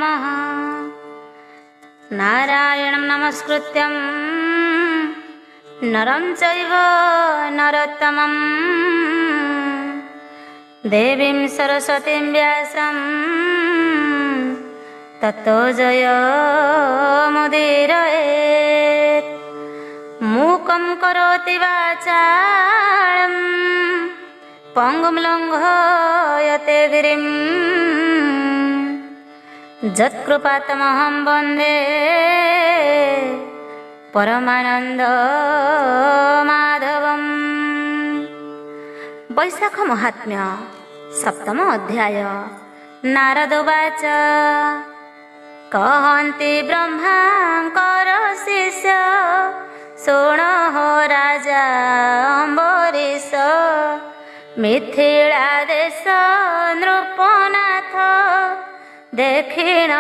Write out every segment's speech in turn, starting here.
नमः। नारायणं नमस्कृत्यं नरं चैव नरोत्तमं देवीं सरस्वतीं व्यासं ततो जयमुदीरयेत्। मूकं करोति वाचालं पङ्गुं लङ्घयते गिरिं यत्कृपातमहं वन्दे परमानन्दमाधवम्। वैशाख महात्म्य सप्तम अध्याय। नारद उवाच कहन्ति ब्रह्मांकर शिष्य शृण हो राजा अम्बरीश। मिथिला देश नृपनाथ देखिण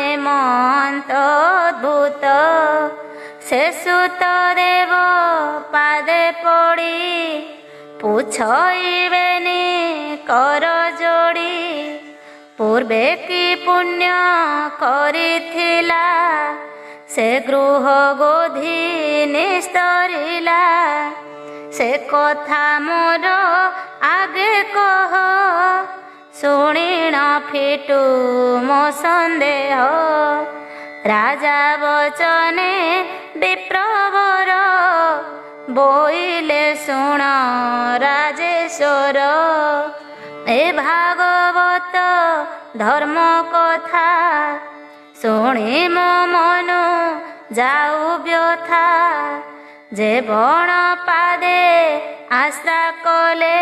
एमंत अद्भुत। से सुत देव पादे पड़ी पुछइबेनि कर जोड़ी। पूर्वे कि पुण्य करिथिला से गृह गोधी निस्तरिला। से कथा मोर आगे कह शुणिण फिटु मो सन्देह। राजा वचने विप्रवर बोइले शुण राजेश्वर। ए भागवत धर्म कथा शुणी मो मन जाऊ व्यथा। जे बण पादे आश्रा कले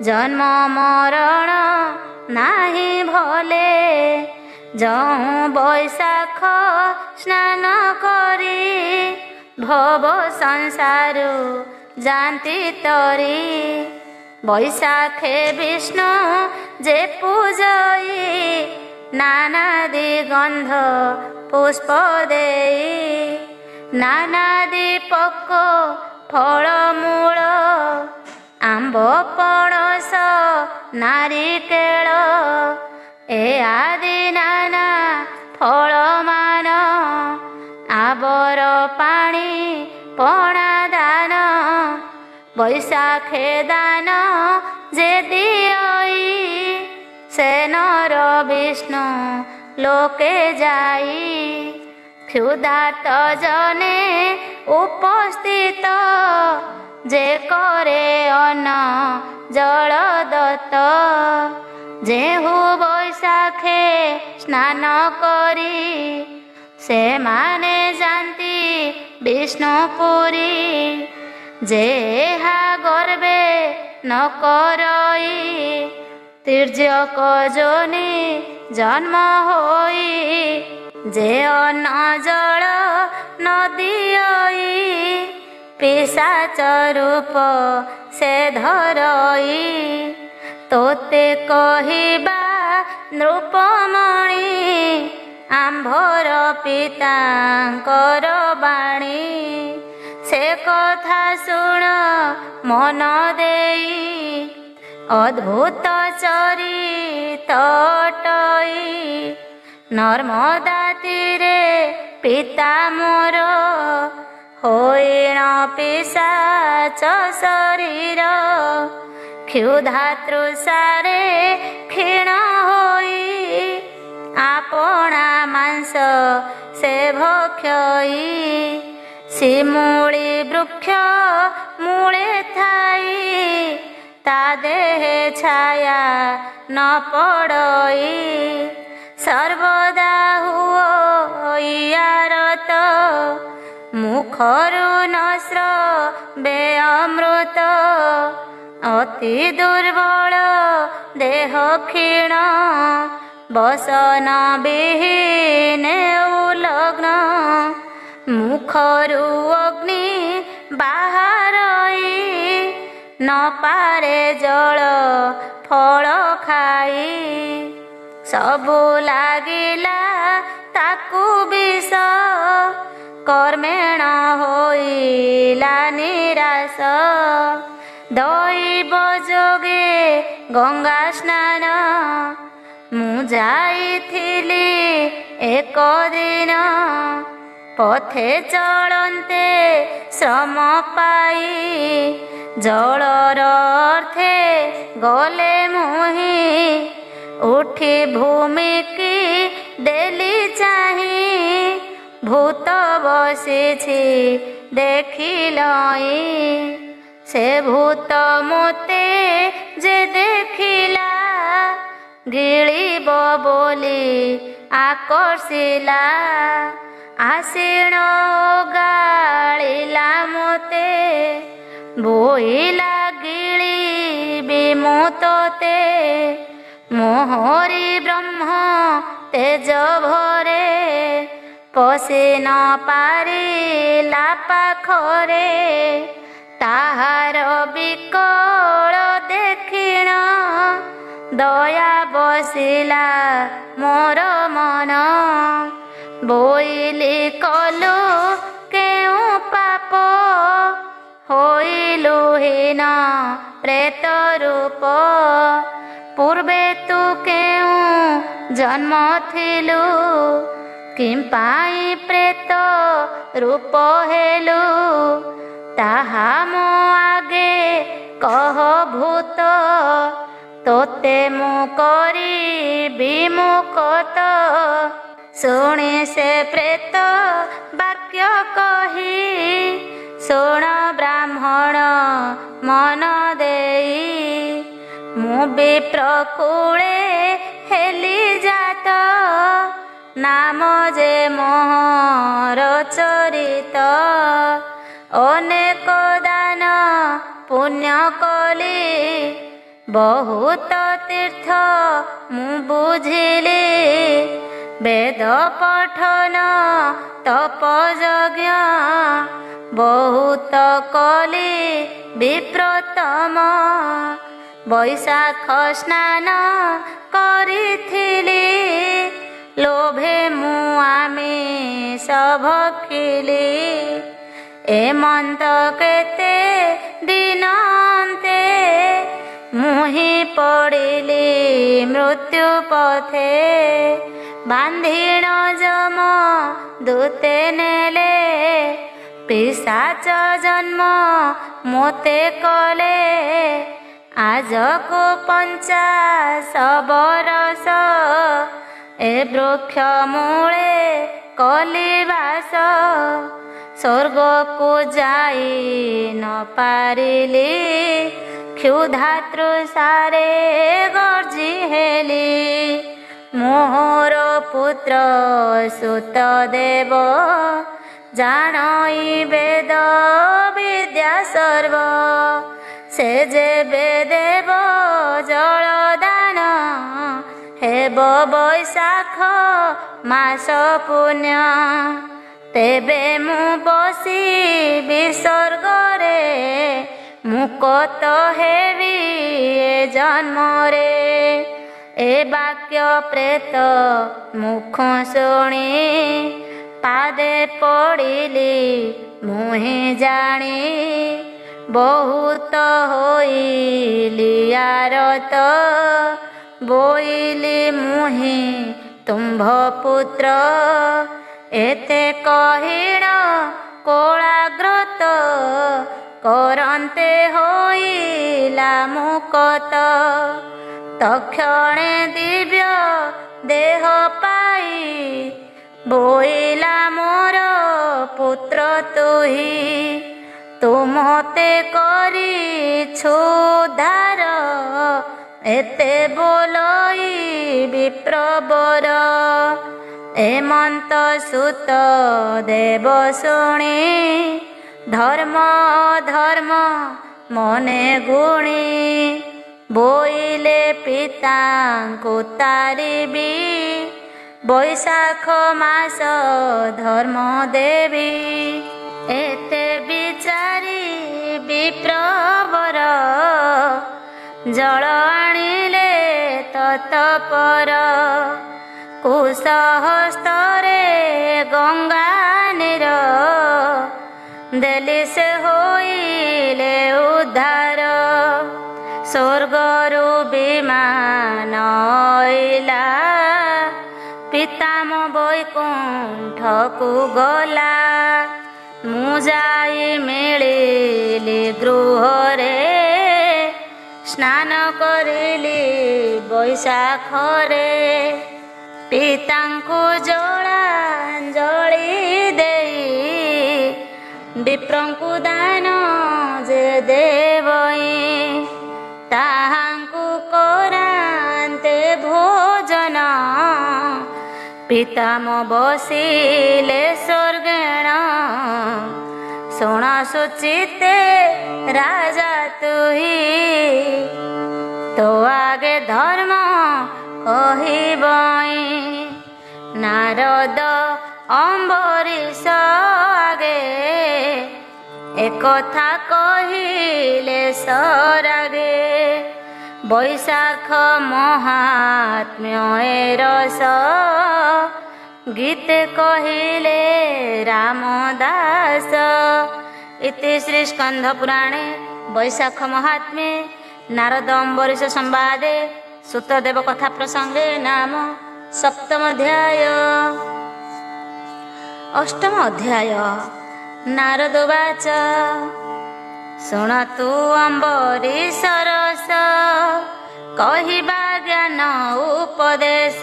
जन्म मरण नाही भले। जहु बैशाख स्नान करी भव संसारु जानती तरी। बैशाखे विष्णु जे पूजई नानादि गंध पुष्प देई। नानादि पक्व फल मूल आंब पणस नारिकेल। ए आदि नाना फल मान आबर पाणी पणा दान। बैशाखे दान जे दियई से नर विष्णु लोके जाई। क्षुधार्त जने उपस्थित जे करे अन्न जल दत्त। जेहु बैशाखे स्नान करी से माने जानती विष्णुपुरी। जेहा गर्भे न करई तिर्यक जोनि जन्म होई। जे अन्न जल न दियई पिशाच रूप से धरई। तोते कहिबा नृपमणि आंभर पितांकर बाणी। से कथा शुण मन देई अद्भुत चरित अटई। नर्मदा तीरे पिता मोर होइण पिशाच शरीर। क्षुधा तृषारे क्षीण होई आपणा मांस से भक्षई। शिमूली वृक्ष मूले थाई ता देहे छाया न पड़ई। सर्वदा हुआरत मुखरु नस्रवे अमृत। अति दुर्बल देह क्षीण बसन विहीन उलग्न। मुखरु अग्नि बाहरई न पारे जल फल खाई। सबु लागिला ताकू विष कर्मेण होइला निराश। दैव जोगे गंगा स्नान ମୁଁ ଯାଇଥିଲି ଏକ ଦିନ ପଥେ ଚଳନ୍ତେ ଶ୍ରମ ପାଇ ଜଳର ଅର୍ଥେ ଗଲେ ମୁହିଁ ଉଠି ଭୂମିକି ଦେଲି ଚାହିଁ ଭୂତ ବସିଛି ଦେଖିଲଇ ସେ ଭୂତ ମୋତେ ଯେ ଦେଖିଲା ଗିଳିବ ବୋଲି ଆକର୍ଷିଲା ଆସିଣ ଗାଳିଲା ମୋତେ ବୋଇଲା ଗିଳିବି ମୁଁ ତୋତେ ମୋହରି ବ୍ରହ୍ମ ତେଜ ଭରେ ପଶି ନ ପାରିଲା ପାଖରେ ତାହାର ବିକଳ ଦେଖିଣ ଦୟା ବସିଲା ମୋର ମନ ବୋଇଲି କଲୁ କେଉଁ ପାପ ହୋଇଲୁ ହୀନ ପ୍ରେତ ରୂପ ପୂର୍ବେ ତୁ କେଉଁ ଜନ୍ମ ଥିଲୁ କିମ୍ପାଇଁ ପ୍ରେତ ରୂପ ହେଲୁ ତାହା ମୋ ଆଗେ କହ ଭୂତ ତୋତେ ମୁଁ କରିବି ମୁକତ ଶୁଣି ସେ ପ୍ରେତ ବାକ୍ୟ କହି ଶୁଣ ବ୍ରାହ୍ମଣ ମନ ଦେଇ ମୁଁ ବିପ୍ରକୂଳେ ହେଲି ଜାତ ନାମ ଯେ ମୋହର ଚରିତ ଅନେକ ଦାନ ପୁଣ୍ୟ କଲି ବହୁତ ତୀର୍ଥ ମୁଁ ବୁଝିଲି ବେଦ ପଠନ ତପ ଯଜ୍ଞ ବହୁତ କଲି ବିପ୍ରତମ ବୈଶାଖ ସ୍ନାନ କରିଥିଲି ଲୋଭେ ମୁଁ ଆମିଷ ଭକ୍ଷିଲି ଏମନ୍ତ କେତେ ଦିନ ଅନ୍ତେ ମୁହିଁ ପଡ଼ିଲି ମୃତ୍ୟୁ ପଥେ ବାନ୍ଧିଣ ଯମ ଦୂତେ ନେଲେ ପିଶାଚ ଜନ୍ମ ମୋତେ କଲେ ଆଜକୁ 50 ବରଷ ଏ ବୃକ୍ଷ ମୂଳେ କଲି ବାସ ସ୍ୱର୍ଗକୁ ଯାଇ ନ ପାରିଲି କ୍ଷୁଧା ତୃଷାରେ ଗର୍ଜି ହେଲି ମୋହର ପୁତ୍ର ସୁତ ଦେବ ଜାଣଇ ବେଦ ବିଦ୍ୟା ସର୍ବ ସେ ଯେବେ ଦେବ ଜଳଦାନ ହେବ ବୈଶାଖ ମାସ ପୁଣ୍ୟ ତେବେ ମୁଁ ବସିବି ସ୍ୱର୍ଗରେ ମୁକତ ହେବି ଏ ଜନ୍ମରେ ଏ ବାକ୍ୟ ପ୍ରେତ ମୁଖ ଶୁଣି ପାଦେ ପଡ଼ିଲି ମୁହିଁ ଜାଣି ବହୁତ ହୋଇଲି ଆରତ ବୋଇଲି ମୁହିଁ ତୁମ୍ଭ ପୁତ୍ର ଏତେ କହିଣ କୋଳାଗ୍ରତ କରନ୍ତେ ହୋଇଲା ମୁକତ ତକ୍ଷଣେ ଦିବ୍ୟ ଦେହ ପାଇ ବୋଇଲା ମୋର ପୁତ୍ର ତୁହି ତୁ ମୋତେ କରିଛୁ ଉଦ୍ଧାର ଏତେ ବୋଲଇ ବିପ୍ରବର ଏମନ୍ତ ସୁତ ଦେବ ଶୁଣି ଧର୍ମ ଧର୍ମ ମନେ ଗୁଣି ବୋଇଲେ ପିତାଙ୍କୁ ତାରିବି ବୈଶାଖ ମାସ ଧର୍ମ ଦେବି ଏତେ ବିଚାରି ବିପ୍ରବର ଜଳ ଆଣିଲେ ତତପର କୁଶହସ୍ତରେ ଗଙ୍ଗା ନୀର ଦେଲି ସେ ହୋଇଲେ ଉଦ୍ଧାର ସ୍ୱର୍ଗରୁ ବିମାନ ଅଇଲା, ପିତାମ ବୈକୁଣ୍ଠକୁ ଗଲା। ମୁଁ ଯାଇ ମିଳିଲି ଗୃହରେ, ସ୍ନାନ କରିଲି ବୈଶାଖରେ। ପିତାଙ୍କୁ ଜଳାଞ୍ଜଳି ଦେଇ, ବିପ୍ରଙ୍କୁ ଦାନ ଯେ ଦେବଇ, ତାହାଙ୍କୁ କରାନ୍ତେ ଭୋଜନ। ପିତାମ ବସିଲେ ସ୍ୱର୍ଗେଣ, ଶୁଣ ସୁଚିତେ ରାଜା ତୁହି। ତୋ ଆଗେ ଧର୍ମ କହିବଇ, ନାରଦ ଅମ୍ବରୀଶ ଆଗେ, ଏକଥା କହିଲେ ସରାଗେ। ବୈଶାଖ ମହାତ୍ମ୍ୟ ଏ ରସ, ଗୀତେ କହିଲେ ରାମଦାସ। ଇତି ଶ୍ରୀ ସ୍କନ୍ଧ ପୁରାଣେ ବୈଶାଖ ମହାତ୍ମ୍ये ନାରଦ ଅମ୍ବରୀଶ ସମ୍ବାଦେ ସୁତଦେବ କଥା ପ୍ରସଙ୍ଗେ ନାମ ସପ୍ତମ ଅଧ୍ୟାୟ। ଅଷ୍ଟମ ଅଧ୍ୟାୟ। ନାରଦ ବାଚ, ଶୁଣତୁ ଅମ୍ବରୀଶ ରସ, କହିବା ଜ୍ଞାନ ଉପଦେଶ।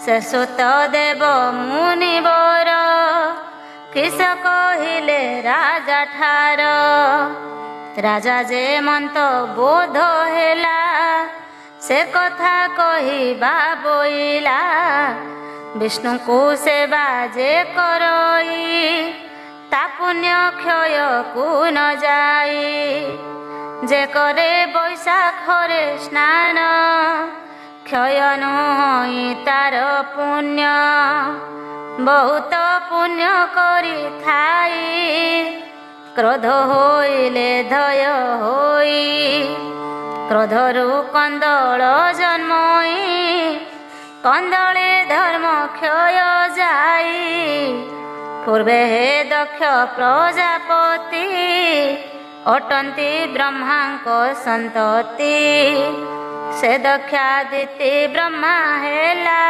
ସେ ସୁତଦେବ ମୁନିବର, କିସ କହିଲେ ରାଜା ଠାର। ରାଜା ଯେ ମନ୍ତ ବୋଧ ହେଲା, ସେ କଥା କହିବା ବୋଇଲା। ବିଷ୍ଣୁଙ୍କୁ ସେବା ଯେ କରଇ, ତା ପୁଣ୍ୟ କ୍ଷୟକୁ ନ ଯାଇ। ଯେ କରେ ବୈଶାଖରେ ସ୍ନାନ, କ୍ଷୟ ନୁହଁ ତାର ପୁଣ୍ୟ। ବହୁତ ପୁଣ୍ୟ କରିଥାଇ, କ୍ରୋଧ ହୋଇଲେ ଧୟ ହୋଇ। କ୍ରୋଧରୁ କନ୍ଦଳ ଜନ୍ମଇ, କନ୍ଦଳେ ଧର୍ମ କ୍ଷୟ ଯାଇ। ପୂର୍ବେ ହେ ଦକ୍ଷ ପ୍ରଜାପତି, ଅଟନ୍ତି ବ୍ରହ୍ମାଙ୍କ ସନ୍ତତି। ସେ ଦକ୍ଷାଦିତି ବ୍ରହ୍ମା ହେଲା,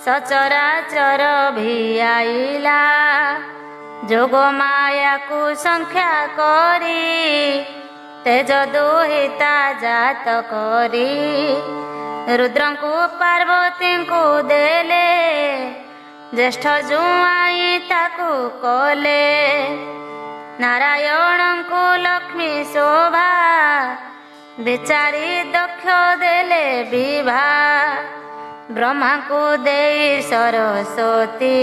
ସଚରାଚର ଭିଆଇଲା। ଯୋଗ ମାୟାକୁ ସଂଖ୍ୟା କରି, ତେଜ ଦୁହିତା ଜାତ କରି। ରୁଦ୍ରଙ୍କୁ ପାର୍ବତୀଙ୍କୁ ଦେଲେ, ଜ୍ୟେଷ୍ଠ ଜୁଆଇଁ ତାକୁ କଲେ। ନାରାୟଣଙ୍କୁ ଲକ୍ଷ୍ମୀ ଶୋଭା, ବିଚାରି ଦକ୍ଷ ଦେଲେ ବିଭା। ବ୍ରହ୍ମାଙ୍କୁ ଦେଇ ସରସ୍ୱତୀ,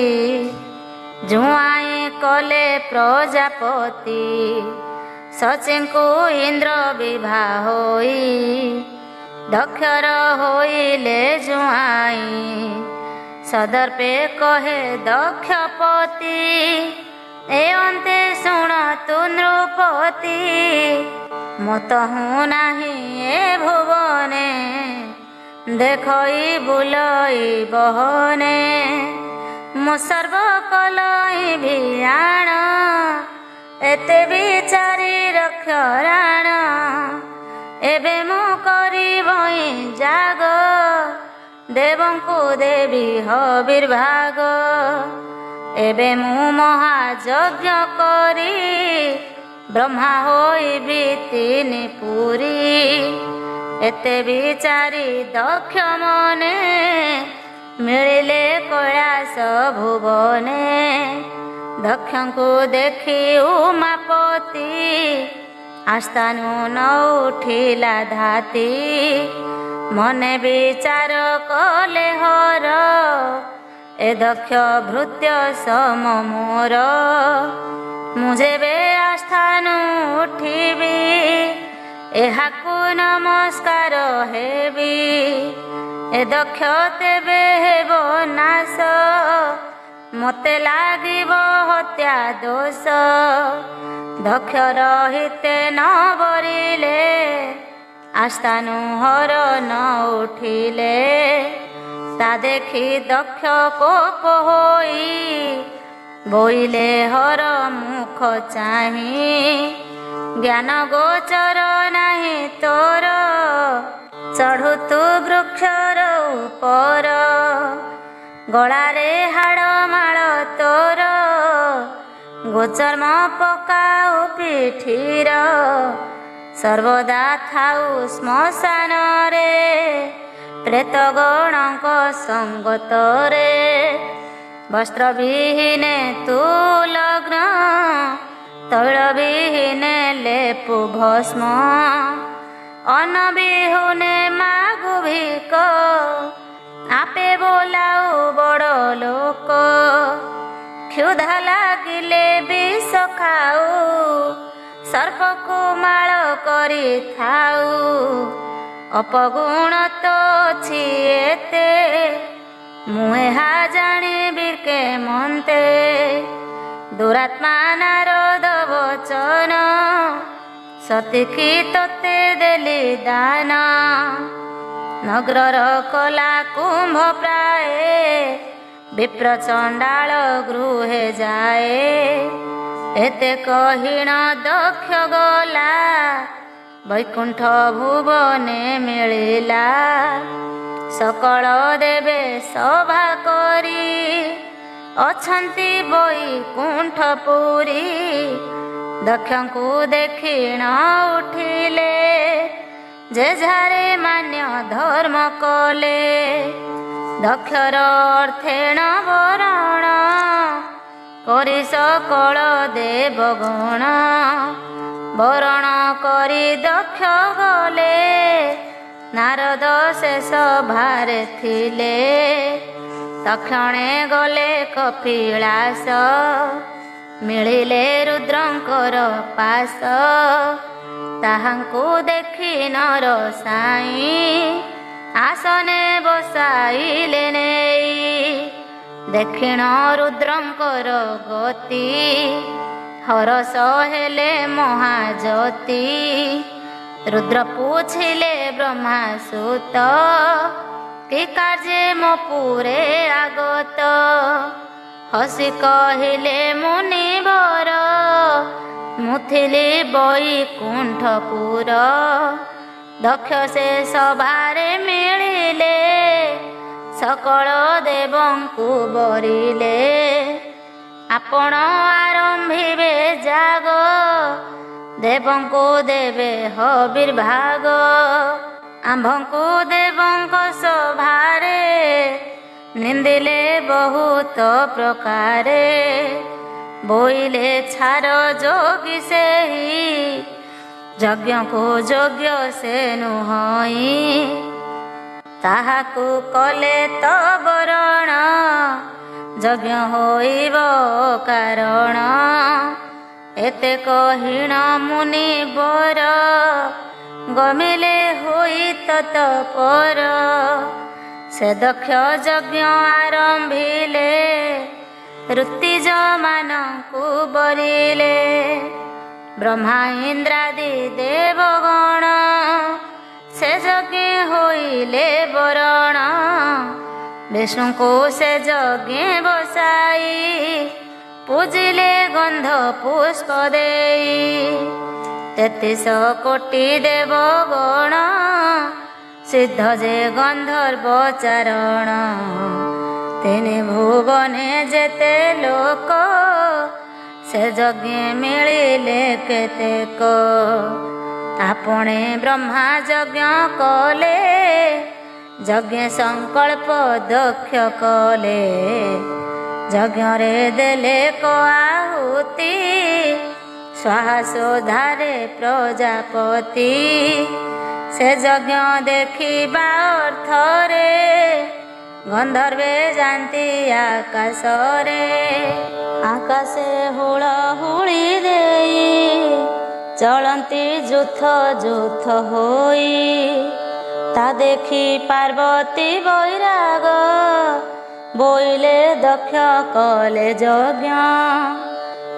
ଜୁଆଇଁ କଲେ ପ୍ରଜାପତି। ଶଚୀଙ୍କୁ ଇନ୍ଦ୍ର ବିଭା ହୋଇ, ଦକ୍ଷର ହୋଇଲେ ଜୁଆଇଁ। ସଦର୍ପେ କହେ ଦକ୍ଷପତି, ଏ ଅନ୍ତେ ଶୁଣ ତୁ ନୃପତି। ମତ ହୁଁ ନାହିଁ ଏ ଭୁବନେ, ଦେଖଇ ବୁଲଇ ବହନେ। ମୁଁ ସର୍ବ କଲଇ ଭିଆଣ, ଏତେ ବିଚାରି ରକ୍ଷରାଣ। ଏବେ ମୁଁ କରିବଇ ଜାଗ, ଦେବଙ୍କୁ ଦେବି ହବିର୍ଭାଗ। ଏବେ ମୁଁ ମହାଯଜ୍ଞ କରି, ବ୍ରହ୍ମା ହୋଇବି ତିନି ପୁରୀ। ଏତେ ବିଚାରି ଦକ୍ଷ ମନେ, ମିଳିଲେ କୈଳାସ ଭୁବନେ। ଦକ୍ଷଙ୍କୁ ଦେଖି ଉମାପତି, ଆସ୍ଥାନୁ ନ ଉଠିଲା ଧାତି। ମନେ ବିଚାର କଲେ ହର, ଏ ଦକ୍ଷ ଭୃତ୍ୟ ସମ ମୋର। ମୁଁ ଯେବେ ଆସ୍ଥାନୁ ଉଠିବି, ଏହାକୁ ନମସ୍କାର ହେବି। ଏ ଦକ୍ଷ ତେବେ ହେବ ନାଶ, ମୋତେ ଲାଗିବ ହତ୍ୟା ଦୋଷ। ଦକ୍ଷ ରହିତେ ନ ବରିଲେ, ଆସ୍ଥାନୁ ହର ନ ଉଠିଲେ। ତା ଦେଖି ଦକ୍ଷ କୋପ ହୋଇ, ବୋଇଲେ ହର ମୁଖ ଚାହିଁ। ଜ୍ଞାନ ଗୋଚର ନାହିଁ ତୋର, ଚଢ଼ୁ ତୁ ବୃକ୍ଷର ଉପର। ଗଳାରେ ହାଡ଼ ମାଳ ତୋର, ଗୋଚର୍ମ ପକାଉ ପିଠିର। ସର୍ବଦା ଥାଉ ଶ୍ମଶାନରେ, ପ୍ରେତ ଗଣଙ୍କ ସଙ୍ଗତରେ। ବସ୍ତ୍ର ବିହୀନେ ତୁ ଲଗ୍ନ, ତୈଳ ବିହୀନେ ଲେପୁ ଭସ୍ମ। ଅନ୍ନ ବିହୁନେ ମାଗୁ ଭିକ, ଆପେ ବୋଲାଉ ବଡ଼ ଲୋକ। କ୍ଷୁଧା ଲାଗିଲେ ବିଷ ଖାଉ, ସର୍ପକୁ ମାଳ କରିଥାଉ। ଅପଗୁଣ ତ ଅଛି ଏତେ, ମୁଁ ଏହା ଜାଣିବି କେମନ୍ତେ। ଦୁରାତ୍ମା ନାରଦ ବଚନ, ସତୀକି ତତେ ଦେଲି ଦାନ। ନଗରର କଲା କୁମ୍ଭ ପ୍ରାଏ, ବିପ୍ର ଚଣ୍ଡାଳ ଗୃହେ ଯାଏ। ଏତେ କହିଣ ଦକ୍ଷ ଗଲା, ବୈକୁଣ୍ଠ ଭୁବନେ ମିଳିଲା। ସକଳ ଦେବେ ସଭା କରି, ଅଛନ୍ତି ବୈକୁଣ୍ଠପୁରୀ। ଦକ୍ଷଙ୍କୁ ଦେଖି ନ ଉଠିଲେ, ଯେଝାରେ ମାନ୍ୟ ଧର୍ମ କଲେ। ଦକ୍ଷର ଅର୍ଥେଣ ବରଣ, କରି ସକଳ ଦେବଗଣ। ବରଣ କରି ଦକ୍ଷ ଗଲେ, ନାରଦ ସେ ସଭାରେ ଥିଲେ। ତକ୍ଷଣେ ଗଲେ କପିଳାସ, ମିଳିଲେ ରୁଦ୍ରଙ୍କର ପାଶ। ତାହାଙ୍କୁ ଦେଖି ନର ସାଇଁ, ଆସନେ ବସାଇଲେ ନେଇ। ଦେଖିଣ ରୁଦ୍ରଙ୍କର ଗତି, ହରଷ ହେଲେ ମହାଜ୍ୟୋତି। ରୁଦ୍ର ପୁଛିଲେ ବ୍ରହ୍ମାସୁତ, କି କାର୍ଯ୍ୟେ ମୋ ପୁରେ ଆଗତ। ହସି କହିଲେ ମୁନିବର, ମୁଁ ଥିଲି ବୈକୁଣ୍ଠପୁର। ଦକ୍ଷ ସେ ସଭାରେ ମିଳିଲେ, ସକଳ ଦେବଙ୍କୁ ବରିଲେ। ଆପଣ ଆରମ୍ଭିବେ ଯାଗ, ଦେବଙ୍କୁ ଦେବେ ହବିର୍ଭାଗ। ଆମ୍ଭଙ୍କୁ ଦେବଙ୍କ ସଭାରେ, ନିନ୍ଦିଲେ ବହୁତ ପ୍ରକାରେ। ବୋଇଲେ ଛାର ଯୋଗୀ ସେହି, ଯଜ୍ଞକୁ ଯୋଗ୍ୟ ସେ ନୁହଁଇ। ତାହାକୁ କଲେ ତ ବରଣ, ଯଜ୍ଞ ହୋଇବ କାରଣ। ଏତେ କହିଣ ମୁନିବର, ଗମିଲେ ହୋଇ ତତ୍ପର। ସେ ଦକ୍ଷ ଯଜ୍ଞ ଆରମ୍ଭିଲେ, ଋତିଜମାନଙ୍କୁ ବରିଲେ। ବ୍ରହ୍ମା ଇନ୍ଦ୍ରାଦି ଦେବଗଣ, ସେ ଯଜ୍ଞେ ହୋଇଲେ ବରଣ। ବିଷ୍ଣୁଙ୍କୁ ସେ ଯଜ୍ଞେ ବସାଇ, ପୂଜିଲେ ଗନ୍ଧ ପୁଷ୍ପ ଦେଇ। 33 କୋଟି ଦେବଗଣ, ସିଦ୍ଧ ଯେ ଗନ୍ଧର୍ବ ଚାରଣ। ତିନି ଭୁବନେ ଯେତେ ଲୋକ, ସେ ଯଜ୍ଞେ ମିଳିଲେ କେତେକ। ଆପଣେ ବ୍ରହ୍ମା ଯଜ୍ଞ କଲେ, ଯଜ୍ଞେ ସଂକଳ୍ପ ଦକ୍ଷ କଲେ। ଯଜ୍ଞରେ ଦେଲେ କ ଆହୁତି, ସ୍ୱାହା ସ୍ୱଧାରେ ପ୍ରଜାପତି। ସେ ଯଜ୍ଞ ଦେଖିବା ଅର୍ଥରେ, ଗନ୍ଧର୍ବେ ଯାନ୍ତି ଆକାଶରେ। ଆକାଶେ ହୁଳହୁଳି ଦେଇ, ଚଳନ୍ତି ଯୁଥ ଯୁଥ ହୋଇ। ତା ଦେଖି ପାର୍ବତୀ ବୈରାଗ, ବୋଇଲେ ଦକ୍ଷ କଲେ ଯଜ୍ଞ।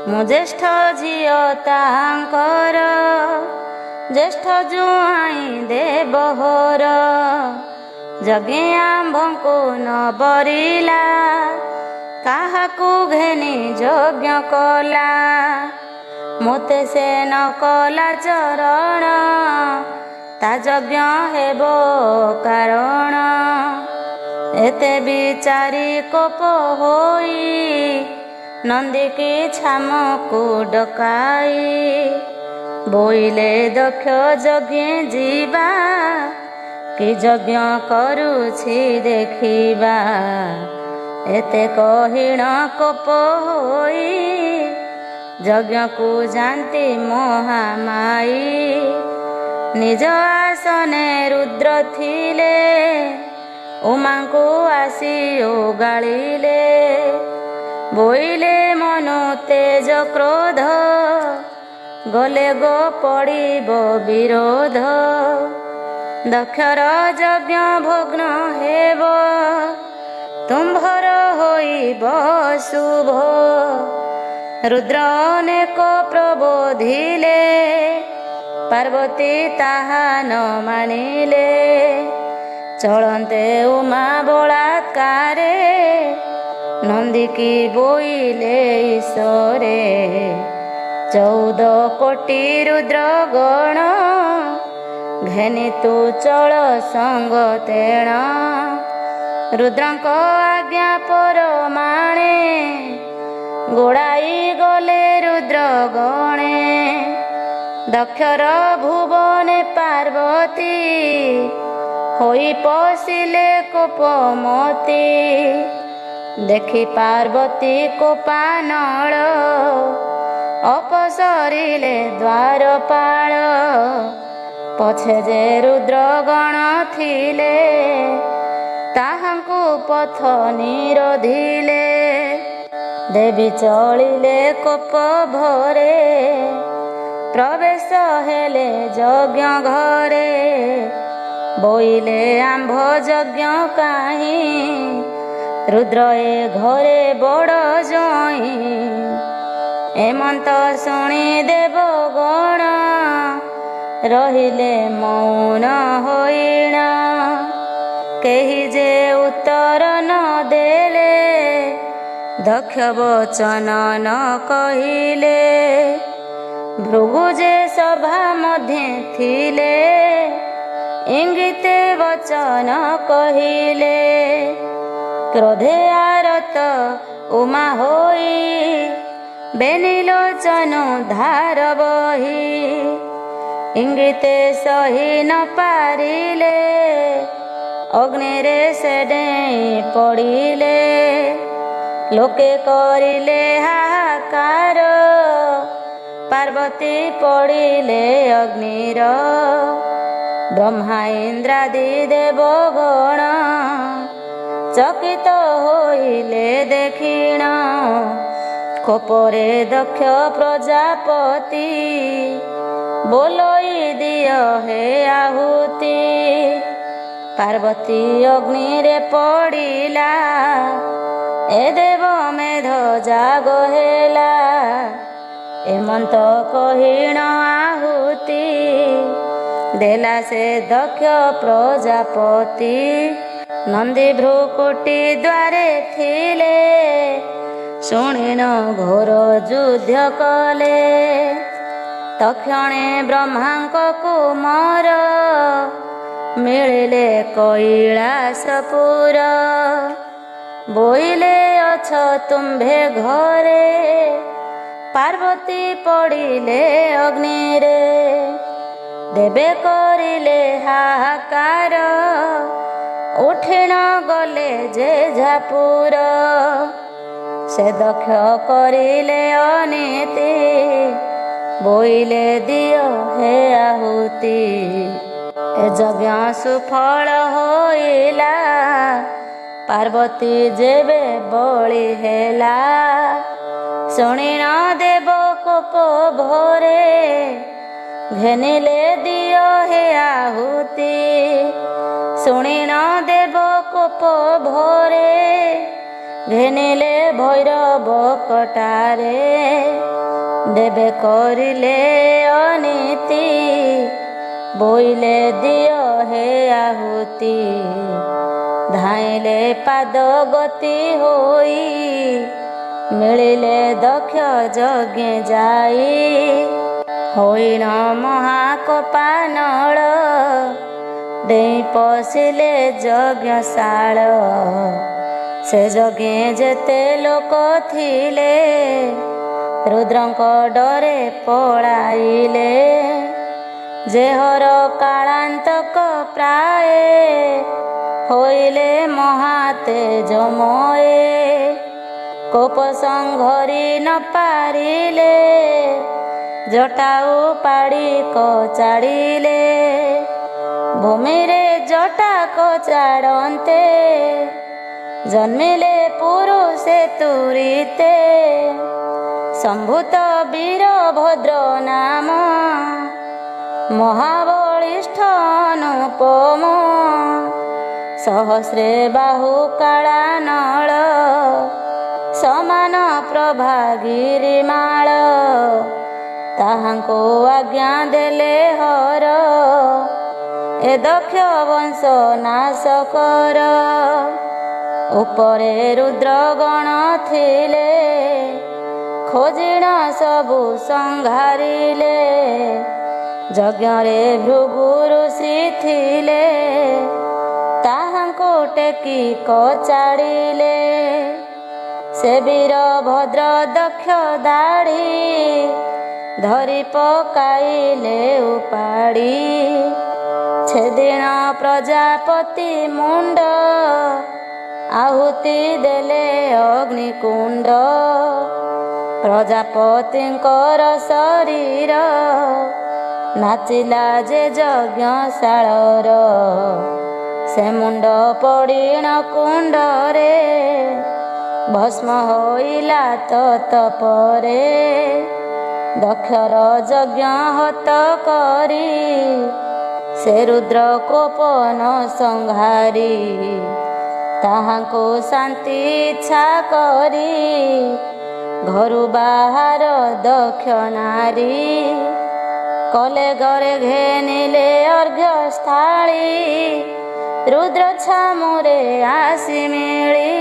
ମୁଁ ଜ୍ୟେଷ୍ଠ ଝିଅ ତାଙ୍କର, ଜ୍ୟେଷ୍ଠ ଜୁଆଇଁ ଦେବହର। ଯଜ୍ଞେ ଆମ୍ଭଙ୍କୁ ନ ବରିଲା, କାହାକୁ ଘେନି ଯଜ୍ଞ କଲା। ମୋତେ ସେ ନ କଲା ଚରଣ, ତା ଯଜ୍ଞ ହେବ କାରଣ। ଏତେ ବିଚାରି କୋପ ହୋଇ, ନନ୍ଦିକି ଛାମକୁ ଡକାଇ। ବୋଇଲେ ଦକ୍ଷ ଯଜ୍ଞେ ଯିବା, କି ଯଜ୍ଞ କରୁଛି ଦେଖିବା। ଏତେ କହିଣ କୋପ ହୋଇ, ଯଜ୍ଞକୁ ଯାନ୍ତି ମହାମାଇ। ନିଜ ଆସନେ ରୁଦ୍ର ଥିଲେ, ଉମାଙ୍କୁ ଆସି ଓଗାଳିଲେ। ବୋଇଲେ ମନୁ ତେଜ କ୍ରୋଧ, ଗଲେ ଗୋ ପଡ଼ିବ ବିରୋଧ। ଦକ୍ଷର ଯଜ୍ଞ ଭଗ୍ନ ହେବ, ତୁମ୍ଭର ହୋଇବ ଶୁଭ। ରୁଦ୍ର ଅନେକ ପ୍ରବୋଧିଲେ, ପାର୍ବତୀ ତାହା ନ ମାନିଲେ। ଚଳନ୍ତେ ଉମା ବଳାତ୍କାରେ, ନନ୍ଦିକି ବୋଇଲେ ଈଶ୍ୱରେ। 14 କୋଟି ରୁଦ୍ର ଗଣ, ଘେନି ତୁ ଚଳ ସଙ୍ଗ ତେଣ। ରୁଦ୍ରଙ୍କ ଆଜ୍ଞା ପରମାଣେ, ଗୋଡ଼ାଇ ଗଲେ ରୁଦ୍ର ଗଣେ। ଦକ୍ଷର ଭୁବନେ ପାର୍ବତୀ, ହୋଇ ପଶିଲେ କୋପମତି। ଦେଖି ପାର୍ବତୀ କୋପାନଳ, ଅପସରିଲେ ଦ୍ୱାରପାଳ। ପଛେ ଯେ ରୁଦ୍ର ଗଣ ଥିଲେ, ତାହାଙ୍କୁ ପଥ ନିରୋଧିଲେ। ଦେବୀ ଚଳିଲେ କୋପ ଭରେ, ପ୍ରବେଶ ହେଲେ ଯଜ୍ଞ ଘରେ। ବୋଇଲେ ଆମ୍ଭ ଯଜ୍ଞ କାହିଁ, ରୁଦ୍ର ଏ ଘରେ ବଡ଼ ଜଇଁ। ଏମନ୍ତ ଶୁଣି ଦେବଗଣ, ରହିଲେ ମୌନ ହୋଇଣ। କେହି ଯେ ଉତ୍ତର ନ ଦେଲେ, ଦକ୍ଷ ବଚନ ନ କହିଲେ। ଭୃଗୁ ଯେ ସଭା ମଧ୍ୟେ ଥିଲେ, ଇଙ୍ଗିତେ ବଚନ କହିଲେ। କ୍ରୋଧେ ଆରତ ଉମା ହୋଇ, ବେନିଲୋଚନ ଧାର ବହି। ଇଙ୍ଗିତେ ସହି ନ ପାରିଲେ, ଅଗ୍ନିରେ ସେ ଡେଇଁ ପଡ଼ିଲେ। ଲୋକେ କରିଲେ ହାହାକାର, ପାର୍ବତୀ ପଡ଼ିଲେ ଅଗ୍ନିର। ବ୍ରହ୍ମା ଇନ୍ଦ୍ରାଦି ଦେବଗଣ, ଚକିତ ହୋଇଲେ ଦେଖିଣ। କୋପରେ ଦକ୍ଷ ପ୍ରଜାପତି, ବୋଲଇ ଦିଅ ହେ ଆହୁତି। ପାର୍ବତୀ ଅଗ୍ନିରେ ପଡ଼ିଲା, ଏ ଦେବ ମେଧ ଜାଗ ହେଲା। ଏମନ୍ତ କହିଣ ଆହୁତି, ଦେଲା ସେ ଦକ୍ଷ ପ୍ରଜାପତି। ନନ୍ଦୀ ଭ୍ରୁକୁଟି ଦ୍ୱାରେ ଥିଲେ, ଶୁଣିଣ ଘୋର ଯୁଦ୍ଧ କଲେ। ତକ୍ଷଣେ ବ୍ରହ୍ମାଙ୍କ କୁମର, ମିଳିଲେ କୈଳାସପୁର। ବୋଇଲେ ଅଛ ତୁମ୍ଭେ ଘରେ, ପାର୍ବତୀ ପଡ଼ିଲେ ଅଗ୍ନିରେ। ଦେବେ କରିଲେ ହାହାକାର, ଉଠିଣ ଗଲେ ଯେ ଝାପୁର। ସେ ଦକ୍ଷ କରିଲେ ଅନୀତି, ବୋଇଲେ ଦିଅ ହେ ଆହୁତି। ଏ ଯଜ୍ଞ ସୁଫଳ ହୋଇଲା, ପାର୍ବତୀ ଯେବେ ବଳି ହେଲା। ଶୁଣିଣ ଦେବ କୋପ ଭରେ, ଘେନିଲେ ଦିଅ ହେ ଆହୁତି। ଶୁଣିଣ ଦେବ କୋପ ଭରେ, ଘେନିଲେ ଭୈରବ କଟାରେ। ଦେବେ କରିଲେ ଅନୀତି, ବୋଇଲେ ଦିଅ ହେ ଆହୁତି। ଧାଇଁଲେ ପାଦ ଗତି ହୋଇ, ମିଳିଲେ ଦକ୍ଷ ଯଜ୍ଞ ଯାଇ ହୋଇଣ ମହାକୋପାନଳ ଡେଇଁ ପଶିଲେ ଯଜ୍ଞଶାଳ ସେ ଯଜ୍ଞେ ଯେତେ ଲୋକ ଥିଲେ ରୁଦ୍ରଙ୍କ ଡରେ ପଳାଇଲେ ଯେହର କାଳାନ୍ତକ ପ୍ରାୟ ହୋଇଲେ ମହାତେଜମୟ କୋପ ସଂଘରି ନ ପାରିଲେ ଜଟା ଉପାଡ଼ି କଚାଡ଼ିଲେ ଭୂମିରେ ଜଟା କଚାଡ଼ନ୍ତେ ଜନ୍ମିଲେ ପୁରୁଷେ ତୁରିତେ ସମ୍ଭୂତ ବୀରଭଦ୍ର ନାମ ମହାବଳିଷ୍ଠ ଅନୁପମ ସହସ୍ରେ ବାହୁ କାଳାନଳ ସମାନ ପ୍ରଭା ଗିରିମାଳ ତାହାଙ୍କୁ ଆଜ୍ଞା ଦେଲେ ହର ଏ ଦକ୍ଷ ବଂଶ ନାଶ କର ଉପରେ ରୁଦ୍ରଗଣ ଥିଲେ ଖୋଜିଣ ସବୁ ସଂଘାରିଲେ ଯଜ୍ଞରେ ଭୃଗୁ ଋଷି ଥିଲେ ତାହାଙ୍କୁ ଟେକି କଚାଡ଼ିଲେ ସେ ବୀରଭଦ୍ର ଦକ୍ଷ ଦାଢ଼ି ଧରି ପକାଇଲେ ଉପାଡ଼ି ସେଦିନ ପ୍ରଜାପତି ମୁଣ୍ଡ ଆହୁତି ଦେଲେ ଅଗ୍ନିକୁଣ୍ଡ ପ୍ରଜାପତିଙ୍କର ଶରୀର ନାଚିଲା ଯେ ଯଜ୍ଞଶାଳର ସେ ମୁଣ୍ଡ ପଡ଼ିଣ କୁଣ୍ଡରେ ଭସ୍ମ ହୋଇଲା ତତପରେ ଦକ୍ଷର ଯଜ୍ଞ ହତ କରି ସେ ରୁଦ୍ର କୋପନ ସଂହାରି ତାହାଙ୍କୁ ଶାନ୍ତି ଇଚ୍ଛା କରି ଘରୁ ବାହାର ଦକ୍ଷ ନାରୀ କଲେ ଘରେ ଘେନିଲେ ଅର୍ଘ୍ୟ ସ୍ଥାଳୀ ରୁଦ୍ର ଛାମୁରେ ଆସି ମିଳି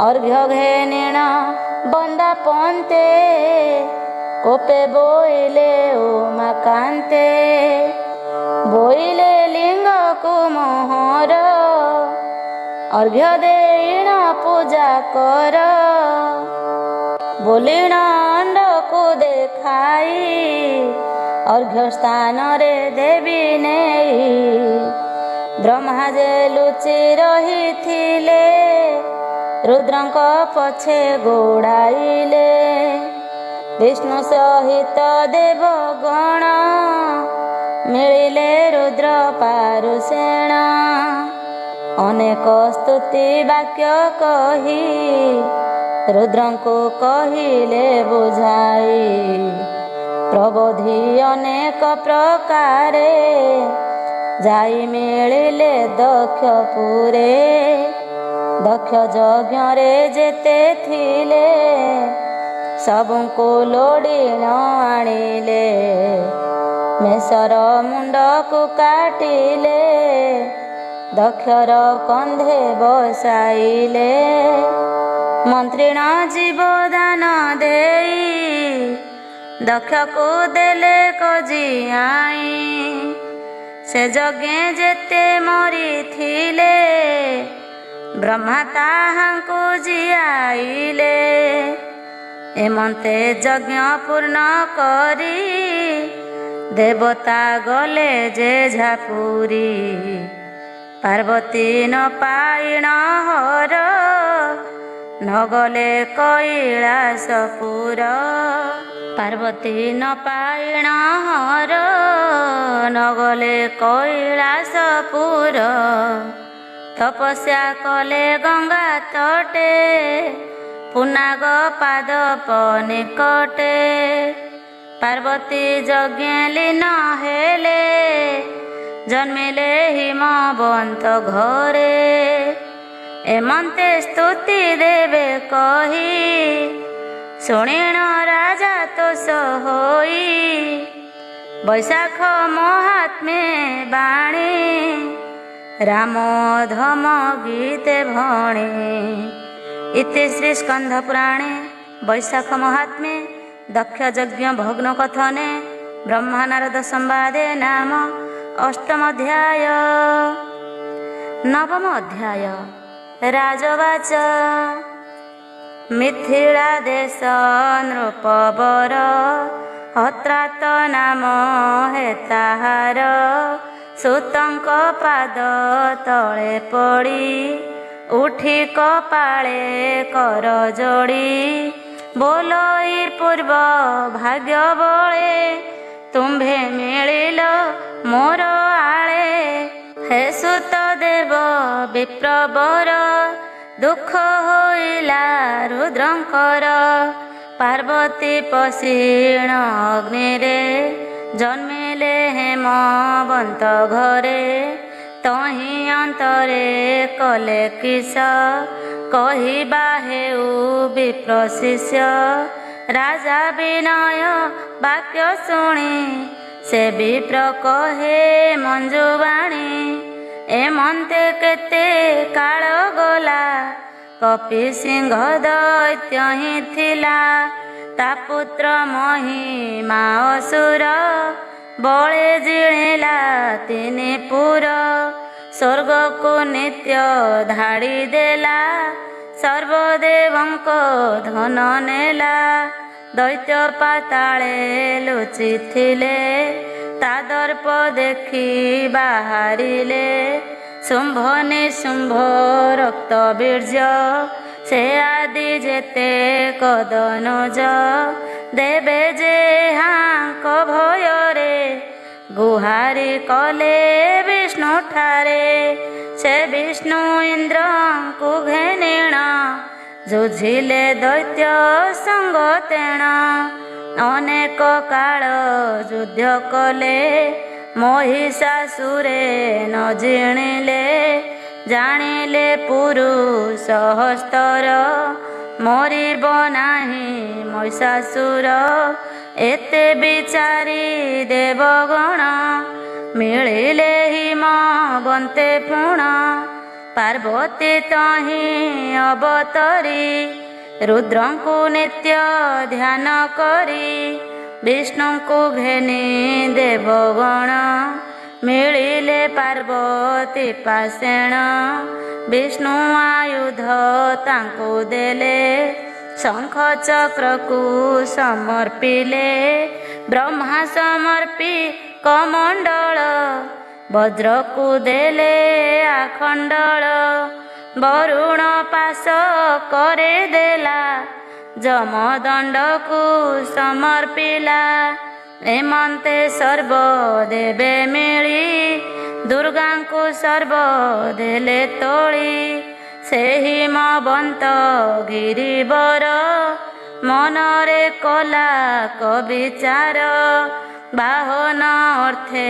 ଅର୍ଘ୍ୟ ଘେନିଣ ବନ୍ଦା ପନ୍ତେ କୋପେ ବୋଇଲେ ଉମାକାନ୍ତେ ବୋଇଲେ ଲିଙ୍ଗକୁ ମୋହର ଅର୍ଘ୍ୟ ଦେଇଣ ପୂଜା କର ବୋଲିଣ ଅଣ୍ଡକୁ ଦେଖାଇ ଅର୍ଘ୍ୟ ସ୍ଥାନରେ ଦେବୀ ନେଇ ବ୍ରହ୍ମା ଯେ ଲୁଚି ରହିଥିଲେ ରୁଦ୍ରଙ୍କ ପଛେ ଗୋଡ଼ାଇଲେ ବିଷ୍ଣୁ ସହିତ ଦେବଗଣ ମିଳିଲେ ରୁଦ୍ର ପାରୁଷେଣ ଅନେକ ସ୍ତୁତି ବାକ୍ୟ କହି ରୁଦ୍ରଙ୍କୁ କହିଲେ ବୁଝାଇ ପ୍ରବୋଧି ଅନେକ ପ୍ରକାରେ ଯାଇ ମିଳିଲେ ଦକ୍ଷପୁରେ ଦକ୍ଷ ଯଜ୍ଞରେ ଯେତେ ଥିଲେ ସବୁଙ୍କୁ ଲୋଡ଼ିଣ ଆଣିଲେ ମେଷର ମୁଣ୍ଡକୁ କାଟିଲେ ଦକ୍ଷର କନ୍ଧେ ବସାଇଲେ ମନ୍ତ୍ରୀଣ ଜୀବଦାନ ଦେଇ ଦକ୍ଷକୁ ଦେଲେ କଜିଆଇ ସେ ଯଜ୍ଞେ ଯେତେ ମରିଥିଲେ ବ୍ରହ୍ମା ତାହାଙ୍କୁ ଜିଆଇଲେ ଏମନ୍ତେ ଯଜ୍ଞ ପୂର୍ଣ୍ଣ କରି ଦେବତା ଗଲେ ଯେଝାପୁରୀ ପାର୍ବତୀ ନ ପାଇଣ ହର ନଗଲେ କୈଳାସପୁର ପାର୍ବତୀ ନ ପାଇଣ ହର ନଗଲେ କୈଳାସପୁର ତପସ୍ୟା କଲେ ଗଙ୍ଗା ତଟେ ପୁନାଗ ପାଦପ ନିକଟେ ପାର୍ବତୀ ଯଜ୍ଞେ ଲୀନ ହେଲେ ଜନ୍ମିଲେ ହିମବନ୍ତ ଘରେ ଏମନ୍ତେ ସ୍ତୁତି ଦେବେ କହି ଶୁଣିଣ ରାଜା ତୋଷ ହୋଇ ବୈଶାଖ ମହାତ୍ମେ ବାଣୀ ରାମ ଧମ ଗୀତେ ଭଣୀ इति श्री स्कंध पुराणे वैशाख महात्म्ये दक्षयज्ञ भग्न कथने ब्रह्मानारद संवादे नाम अष्टमोऽध्याय। नवम अध्याय राजवाच। मिथिला देश नृपवर हत्रात नाम हे ताहार सुतंक पाद तले पड़ी उठी कपाळे कर जोड़ी बोलई पूर्व भाग्य बळे तुम्भे मिलिल मोर आळे हे सुत देव विप्रवर दुख होइला रुद्रंकर पार्वती पशिण अग्निरे जन्मिले हेमवंत घरे तहि अंतरे कले किस कहिबा हेउ विप्र शिष्य राजा विनय वाक्य शुणी से विप्र कहे मंजुवाणी एमंते केते काल गला कपि सिंह दैत्य ही थिला ता पुत्र महिमा असुर बळे जिणिला तिनि पुर स्वर्ग को नित्य धाड़ी देला सर्वदेवंक धन नेला दैत्य पाताळे लुचि थिले ता दर्प देखि बाहारिले शुंभ निशुंभ रक्त बीर्ज से आदि जेते कदनुज देवे जे हांक भୟରେ गुहारी कले विष्णु ठारे से विष्णु इंद्र को घेनिण जुझिले दैत्य संग तेण अनेक काल युद्ध कले महिषासुरे न जिणिले जानिले पुरुष हस्तर मरिब नाही महिषासुर एते विचारी देवगण मिलिले हिमवन्ते पुण पार्वती तहि अवतरी रुद्रंकु नित्य ध्यान करी विष्णुंकु घेनी देवगण मिलिले पार्वती पासेण विष्णु आयुध तांकु देले शंख चक्र को समर्पिले ब्रह्मा समर्पी कमंडल वज्र को देले आखंडल वरुण पाश करे देला जमदंड को समर्पिला एमंते सर्व देवे मिली दुर्गा को सर्व देले तोली से हिमवंत गिरिवर मनरे कला कविचार बाहन अर्थे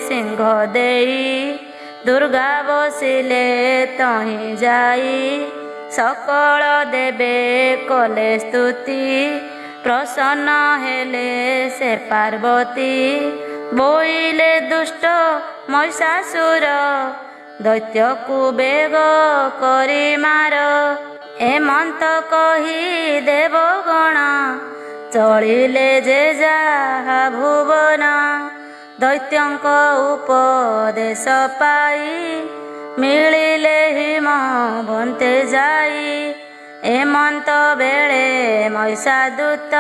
सिंह देई दुर्गा बसिले तहि जाई सकल देवे कले स्तुति प्रसन्न हेले से पार्वती बोइले दुष्ट महिषासुर दैत्य को बेग करी मार एमंत कही देवगण चलिले जे जाहा भुवन दैत्यंक उपदेश पाई मिलिले हिमवन्ते जाई एमंत बेळे महिषादूत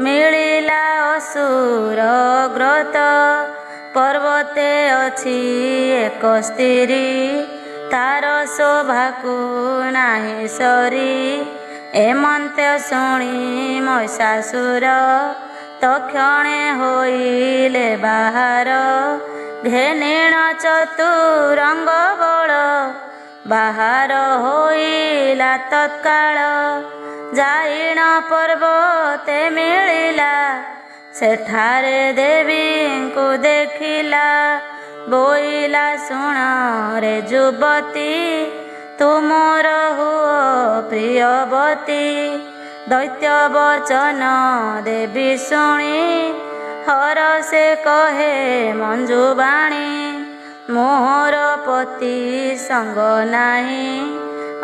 मिलिला असुर ग्रत पर्वते अछि एक स्त्री तार शोभाकु नाही सरी एमंते शुणी महिषासुर तक्षणे होइले बाहार घेनिण चतुरंग बळ बाहार होइला तत्काल जाइण पर्वते मिलिला सेठारे देवी को देखिला बोइला सुण रे जुबती तुमर हुओ प्रियवती दैत्य वचन देवी शुणी हर से कहे मंजुबाणी मोहर पति संग नाही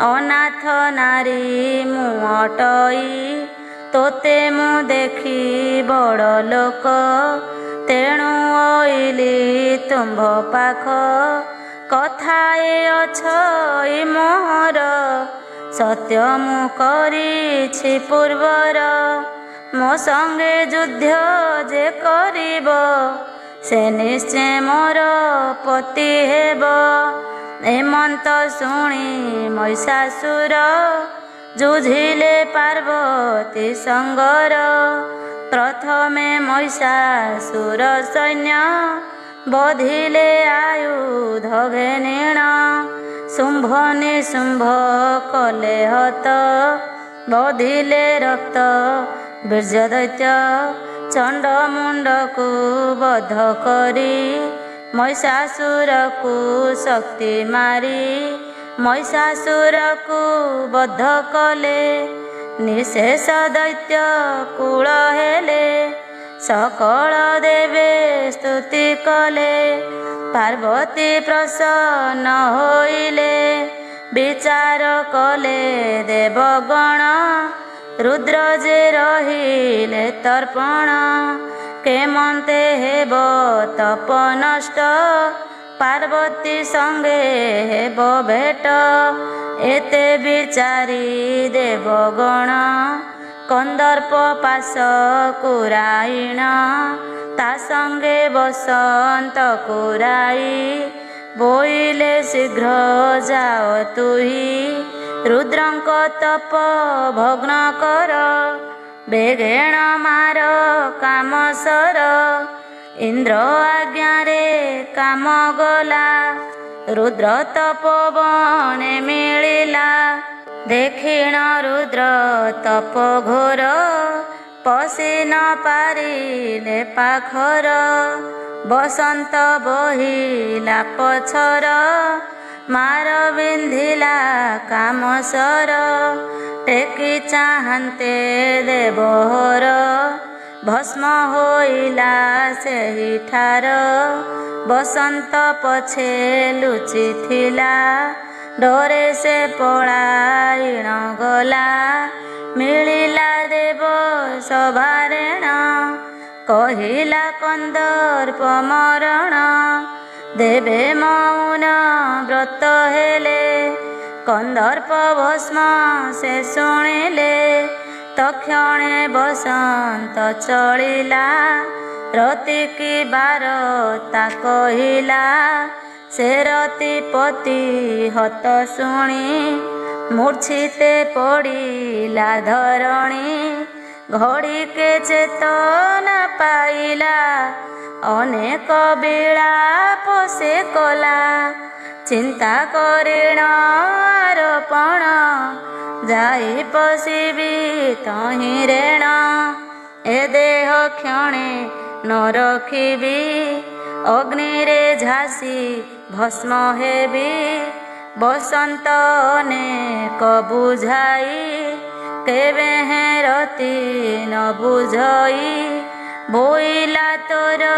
ଅନାଥ ନାରୀ ମୁଁ ଅଟଇ ତୋତେ ମୁଁ ଦେଖି ବଡ଼ ଲୋକ ତେଣୁ ଅଇଲି ତୁମ୍ଭ ପାଖ କଥାଏ ଅଛଇ ମୋହର ସତ୍ୟ ମୁଁ କରିଛି ପୂର୍ବର ମୋ ସଙ୍ଗେ ଯୁଦ୍ଧ ଯେ କରିବ ସେ ନିଶ୍ଚୟ ମୋର ପତି ହେବ। ଏମନ୍ତ ଶୁଣି ମହିଷାସୁର ଯୁଝିଲେ ପାର୍ବତୀ ସଙ୍ଗର ପ୍ରଥମେ ମହିଷାସୁର ସୈନ୍ୟ ବଧିଲେ ଆୟୁଧ ଘେନିଣ ଶୁମ୍ଭ ନିଶୁମ୍ଭ କଲେ ହତ ବଧିଲେ ରକ୍ତ ବୀର୍ଯ୍ୟ ଦୈତ୍ୟ ଚଣ୍ଡ ମୁଣ୍ଡକୁ ବଧ କରି ମହିଷାସୁରକୁ ଶକ୍ତି ମାରି ମହିଷାସୁରକୁ ବଧ କଲେ ନିଶେଷ ଦୈତ୍ୟ କୂଳ ହେଲେ ସକଳ ଦେବେ ସ୍ତୁତି କଲେ ପାର୍ବତୀ ପ୍ରସନ୍ନ ହୋଇଲେ ବିଚାର କଲେ ଦେବଗଣ ରୁଦ୍ର ଯେ ରହିଲେ ତର୍ପଣ କେମନ୍ତେ ହେବ ତପ ନଷ୍ଟ ପାର୍ବତୀ ସଙ୍ଗେ ହେବ ଭେଟ ଏତେ ବିଚାରି ଦେବଗଣ କନ୍ଦର୍ପ ପାଶ କୁରାଇଣ ତା ସଙ୍ଗେ ବସନ୍ତ କୁରାଇ ବୋଇଲେ ଶୀଘ୍ର ଯାଅ ତୁହି ରୁଦ୍ରଙ୍କ ତପ ଭଗ୍ନ କର ବେଗେଣ ମାର କାମସର ଇନ୍ଦ୍ର ଆଜ୍ଞାରେ କାମ ଗଲା ରୁଦ୍ର ତପବନେ ମିଳିଲା ଦେଖିଣ ରୁଦ୍ର ତପ ଘୋର ପଶି ନ ପାରିଲେ ପାଖର ବସନ୍ତ ବହିଲା ପଛର ମାର ବିନ୍ଧିଲା କାମସର ଟେକି ଚାହାନ୍ତେ ଦେବହର ଭସ୍ମ ହୋଇଲା ସେହିଠାର ବସନ୍ତ ପଛେ ଲୁଚିଥିଲା ଡରେ ସେ ପଳାଇଣ ଗଲା ମିଳିଲା ଦେବ ସଭାରେଣ କହିଲା କନ୍ଦର୍ପ ମରଣ ଦେବେ ମୌନ ବ୍ରତ ହେଲେ କନ୍ଦର୍ପ ଭସ୍ମ ସେ ଶୁଣିଲେ ତକ୍ଷଣେ ବସନ୍ତ ଚଳିଲା ରତିକି ବାରତା କହିଲା ସେ ରତିପତି ହତ ଶୁଣି ମୂର୍ଚ୍ଛିତେ ପଡ଼ିଲା ଧରଣୀ ଘଡ଼ିକେ ଚେତନା ପାଇଲା ଅନେକ ବିଳାପ ସେ କଲା ଚିନ୍ତା କରିଣ ଆରୋପଣ ଯାଇ ପଶିବି ତହିଁ ରେଣ ଏ ଦେହ କ୍ଷଣେ ନ ରଖିବି ଅଗ୍ନିରେ ଝାସି ଭସ୍ମ ହେବି ବସନ୍ତ ଅନେକ ବୁଝାଇ କେବେ ହେଁ ରତି ନ ବୁଝଇ ବୋଇଲା ତୋର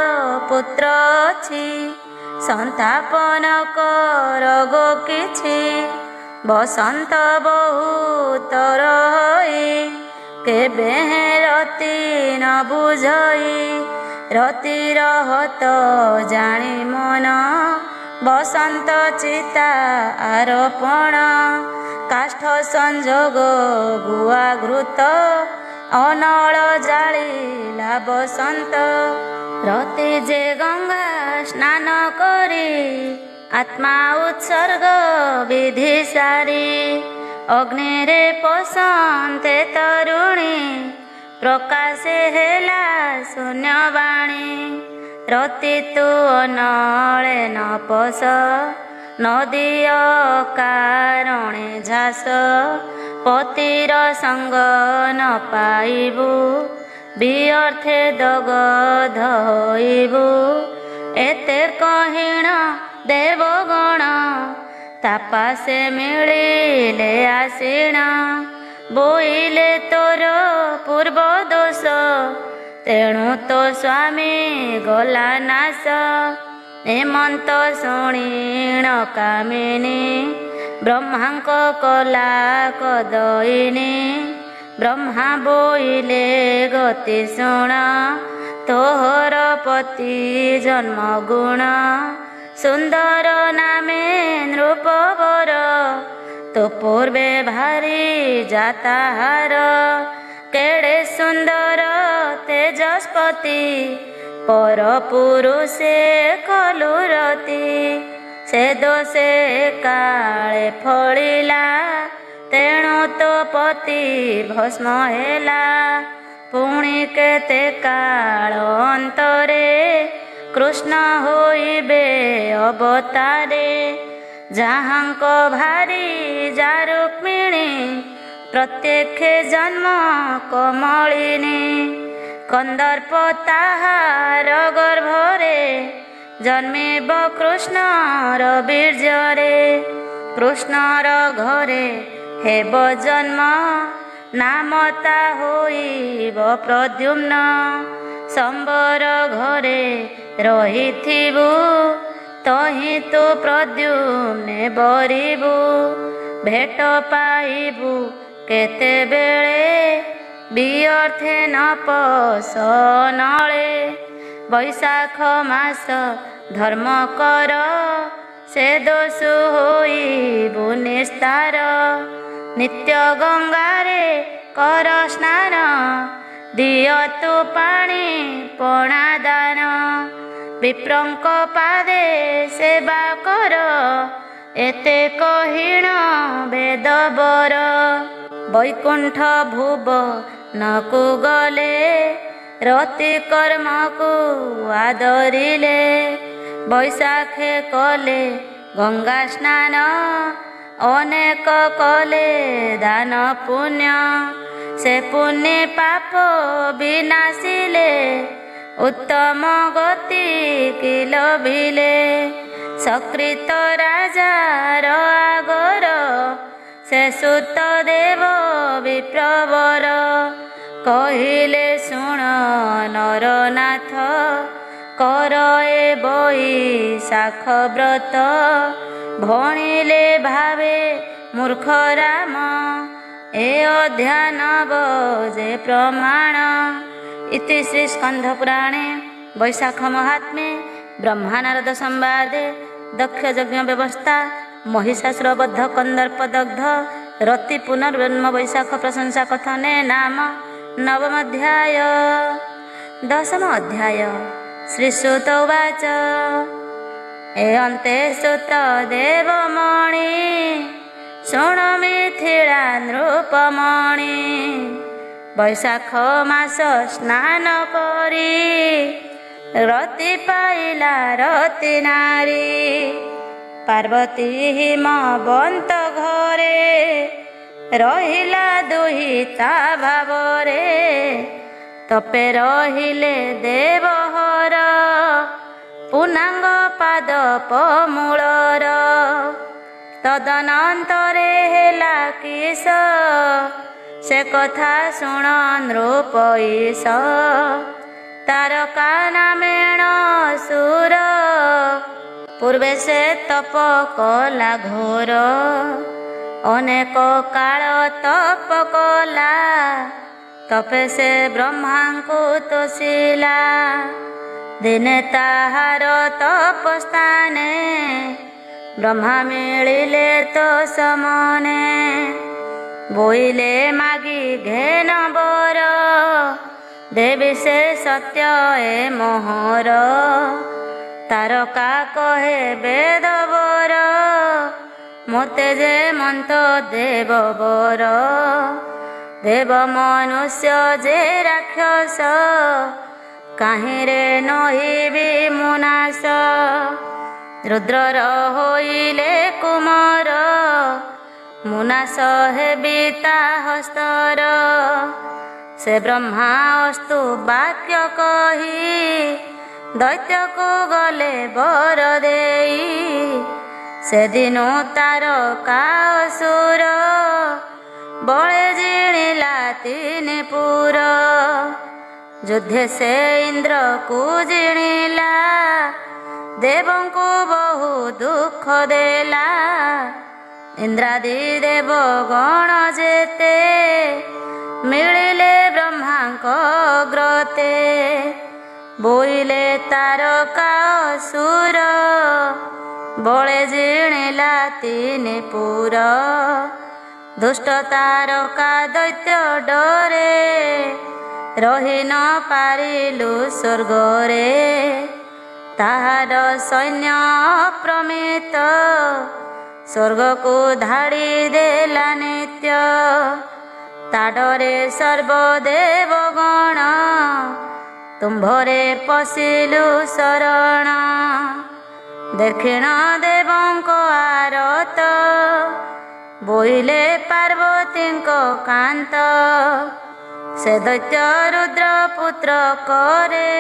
ପୁତ୍ର ଅଛି ସନ୍ତାପନ କର ଗୋ କିଛି ବସନ୍ତ ବହୁତ ରହି କେବେ ହେଁ ରତି ନ ବୁଝଇ ରତିର ହତ ଜାଣି ମନ ବସନ୍ତ ଚିତା ଆରୋପଣ କାଷ୍ଠ ସଂଯୋଗ ଗୁଆ ଘୃତ ଅନଳ ଜାଳିଲା ବସନ୍ତ ରତି ଯେ ଗଙ୍ଗା ସ୍ନାନ କରି ଆତ୍ମା ଉତ୍ସର୍ଗ ବିଧି ସାରି ଅଗ୍ନିରେ ପଶନ୍ତେ ତରୁଣୀ ପ୍ରକାଶେ ହେଲା ଶୂନ୍ୟବାଣୀ ରତି ତୁ ଅନଳେ ନ ପଶ ନଦିଅ କାରଣେ ଝାସ ପତିର ସଙ୍ଗ ନ ପାଇବୁ ବିଅର୍ଥେ ଦଗଧ ହୋଇବୁ ଏତେ କହିଣ ଦେବଗଣ ତାପାସେ ମିଳିଲେ ଆସିଣ ବୋଇଲେ ତୋର ପୂର୍ବ ଦୋଷ ତେଣୁ ତୋ ସ୍ୱାମୀ ଗଲା ନାଶ ଏମନ୍ତ ଶୁଣିଣ କାମିନୀ ବ୍ରହ୍ମାଙ୍କ କଲା କଦଇନି ବ୍ରହ୍ମା ବୋଇଲେ ଗତି ଶୁଣ ତୋହର ପତି ଜନ୍ମ ଗୁଣ ସୁନ୍ଦର ନାମେ ନୃପବର ତୋ ପୂର୍ବେ ଭାରି ଯାତାହାର କେଡ଼େ ସୁନ୍ଦର ତେଜସ୍ପତି ପର ପୁରୁଷେ କଲୁ ରତି ସେ ଦୋଷେ କାଳେ ଫଳିଲା ତେଣୁ ତୋ ପତି ଭସ୍ମ ହେଲା ପୁଣି କେତେ କାଳ ଅନ୍ତରେ କୃଷ୍ଣ ହୋଇବେ ଅବତାରେ ଯାହାଙ୍କ ଭାରି ଯା ରୁକ୍ମିଣୀ ପ୍ରତ୍ୟକ୍ଷ ଜନ୍ମ କମଳିନୀ କନ୍ଦର୍ପ ତାହାର ଗର୍ଭରେ ଜନ୍ମିବ କୃଷ୍ଣର ବୀର୍ଯ୍ୟରେ କୃଷ୍ଣର ଘରେ ହେବ ଜନ୍ମ ନାମ ତା ହୋଇବ ପ୍ରଦ୍ୟୁମ୍ନ ସମ୍ବର ଘରେ ରହିଥିବୁ ତହିଁ ତୁ ପ୍ରଦ୍ୟୁମ୍ନେ ବରିବୁ ଭେଟ ପାଇବୁ କେତେବେଳେ ବିଅର୍ଥେ ନ ପସନଳେ ବୈଶାଖ ମାସ ଧର୍ମ କର ସେ ଦୋଷୁ ହୋଇବୁ ନିସ୍ତାର ନିତ୍ୟ ଗଙ୍ଗାରେ କର ସ୍ନାନ ଦିଅ ତୁ ପାଣି ପଣା ଦାନ ବିପ୍ରଙ୍କ ପାଦେ ସେବା କର ଏତେ କହିଣ ବେଦବର ବୈକୁଣ୍ଠ ଭୁବନକୁ ଗଲେ ରତି କର୍ମକୁ ଆଦରିଲେ ବୈଶାଖେ କଲେ ଗଙ୍ଗା ସ୍ନାନ ଅନେକ କଲେ ଦାନ ପୁଣ୍ୟ ସେ ପୁଣ୍ୟ ପାପ ବିନାଶିଲେ ଉତ୍ତମ ଗତି କି ଲଭିଲେ ସକୃତ ରାଜାର ଆଗର ସେ ସୁତ ଦେବ ବିପ୍ରବର କହିଲେ ଶୁଣ ନରନାଥ କର ଏ ବୈଶାଖ ବ୍ରତ ଭଣିଲେ ଭାବେ ମୂର୍ଖ ରାମ ଏ ଅଧ୍ୟାନବ ଯେ ପ୍ରମାଣ ଇତି ଶ୍ରୀ ସ୍କନ୍ଧ ପୁରାଣେ ବୈଶାଖ ମହାତ୍ମ୍ୟେ ବ୍ରହ୍ମାନରଦ ସମ୍ବାଦେ ଦକ୍ଷ ଯଜ୍ଞ ବ୍ୟବସ୍ଥା ମହିଷାସୁର ବଦ୍ଧ କନ୍ଦର୍ପ ଦଗ୍ଧ ରତି ପୁନର୍ଜନ୍ମ ବୈଶାଖ ପ୍ରଶଂସା କଥନେ ନାମ ନବମ ଅଧ୍ୟାୟ। ଦଶମ ଅଧ୍ୟାୟ ଶ୍ରୀସୁତ ଉବାଚ ଏ ଅନ୍ତେ ସୁତ ଦେବମଣି ଶୁଣ ମିଥିଳା ନୃପମଣି ବୈଶାଖ ମାସ ସ୍ନାନ କରି ରତି ପାଇଲା ରତି ନାରୀ ପାର୍ବତୀ ହିମବନ୍ତ ଘରେ ରହିଲା ଦୁହିତା ଭାବରେ ତପେ ରହିଲେ ଦେବହର ପୁନାଙ୍ଗ ପାଦ ପମୂଳର ତଦନନ୍ତରେ ହେଲା କିସ ସେ କଥା ଶୁଣ ନୃପଇସ ତାରକା ନାମେଣ ସୁର ପୂର୍ବେ ସେ ତପ କଲା ଘୋର ଅନେକ କାଳ ତପ କଲା ତପେ ସେ ବ୍ରହ୍ମାଙ୍କୁ ତୋଷିଲା ଦିନେ ତାହାର ତପସ୍ଥାନେ ବ୍ରହ୍ମା ମିଳିଲେ ତ ସମନେ ବୋଇଲେ ମାଗି ଘେନ ବର ଦେବି ସେ ସତ୍ୟ ଏ ମୋହର ତାରକା କହେ ବେଦ ବର ମୋତେ ଯେ ମନ୍ତ ଦେବ ବର ଦେବ ମନୁଷ୍ୟ ଯେ ରାକ୍ଷସ କାହିଁରେ ନହିବି ମୁନାଶ ରୁଦ୍ରର ହୋଇଲେ କୁମର ମୁନାଶ ହେବି ତା ହସ୍ତର ସେ ବ୍ରହ୍ମା ଅସ୍ତୁ ବାକ୍ୟ କହି ଦୈତ୍ୟକୁ ଗଲେ ବର ଦେଇ ସେଦିନୁ ତାରକା ଅସୁର ବଳେ ଜିଣିଲା ତିନି ପୁର ଯୁଦ୍ଧେ ସେ ଇନ୍ଦ୍ରକୁ ଜିଣିଲା ଦେବଙ୍କୁ ବହୁ ଦୁଃଖ ଦେଲା ଇନ୍ଦ୍ରାଦି ଦେବ ଗଣ ଯେତେ ମିଳିଲେ ବ୍ରହ୍ମାଙ୍କ ଗ୍ରତେ। ବୋଇଲେ ତାରକା ଅସୁର ବଳେ ଜିଣିଲା ତିନି ପୁର। ଦୁଷ୍ଟ ତାରକା ଦୈତ୍ୟ ଡରେ ରହି ନ ପାରିଲୁ ସ୍ୱର୍ଗରେ। ତାହାର ସୈନ୍ୟ ଅପ୍ରମିତ ସ୍ୱର୍ଗକୁ ଧାଡ଼ି ଦେଲା ନିତ୍ୟ। ତା ଡରେ ସର୍ବଦେବଗଣ ତୁମ୍ଭରେ ପଶିଲୁ ଶରଣ। ଦକ୍ଷିଣ ଦେବଙ୍କ ଆରତ ବୋଇଲେ ପାର୍ବତୀଙ୍କ କାନ୍ତ। ସେ ଦୈତ୍ୟ ରୁଦ୍ର ପୁତ୍ର କରେ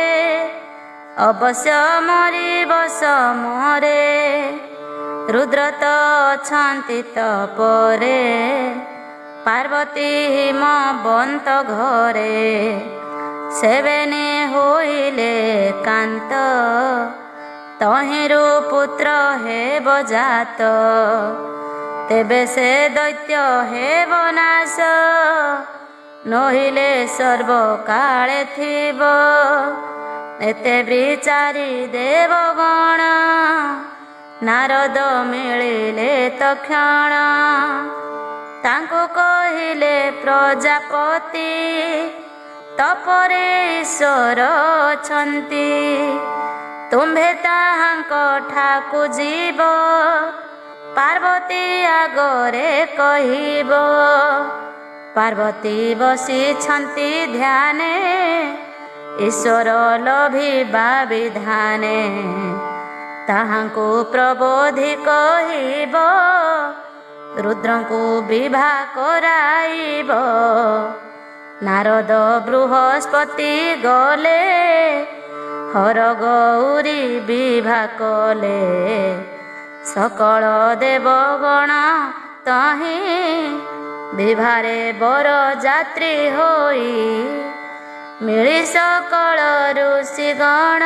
ଅବଶ୍ୟ ମରିବ ସମରେ। ରୁଦ୍ର ତ ଅଛନ୍ତି ତପରେ ପାର୍ବତୀ ହିମବନ୍ତ ଘରେ। ସେବେନେ ହୋଇଲେ କାନ୍ତ ତହିଁରୁ ପୁତ୍ର ହେବ ଜାତ। ତେବେ ସେ ଦୈତ୍ୟ ହେବ ନାଶ ନହିଲେ ସର୍ବକାଳେ ଥିବ। ଏତେ ବିଚାରି ଦେବଗଣ ନାରଦ ମିଳିଲେ ତକ୍ଷଣ। ତାଙ୍କୁ କହିଲେ ପ୍ରଜାପତି ତପରେ ଈଶ୍ୱର ଅଛନ୍ତି। ତୁମ୍ଭେ ତାହାଙ୍କ ଠାକୁ ଯିବ ପାର୍ବତୀ ଆଗରେ କହିବ। ପାର୍ବତୀ ବସିଛନ୍ତି ଧ୍ୟାନେ ଈଶ୍ୱର ଲୋଭିବା ବିଧାନେ। ତାହାଙ୍କୁ ପ୍ରବୋଧି କହିବ ରୁଦ୍ରଙ୍କୁ ବିଭା କରାଇବ। ନାରଦ ବୃହସ୍ପତି ଗଲେ ହର ଗୌରୀ ବିଭା କଲେ। ସକଳ ଦେବଗଣ ତହିଁ ବିଭାରେ ବର ଯାତ୍ରୀ ହୋଇ ମିଳି ସକଳ ଋଷିଗଣ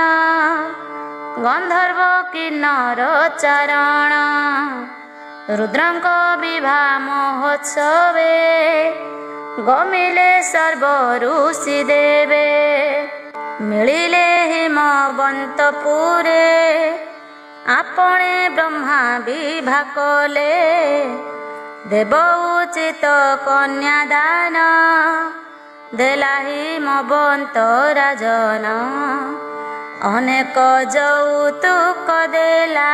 ଗନ୍ଧର୍ବ କିନ୍ନର ଚାରଣ। ରୁଦ୍ରଙ୍କ ବିଭା ମହୋତ୍ସବେ ଗମିଲେ ସର୍ବ ଋଷି ଦେବେ। ମିଳିଲେ ହିମବନ୍ତପୁରେ ଆପणे ବ୍ରହ୍ମା ବିଭା କଲେ। ଦେବ ଉଚିତ କନ୍ୟାଦାନ ଦେଲା ହିମବନ୍ତ ରାଜନ। ଅନେକ ଯୌତୁକ ଦେଲା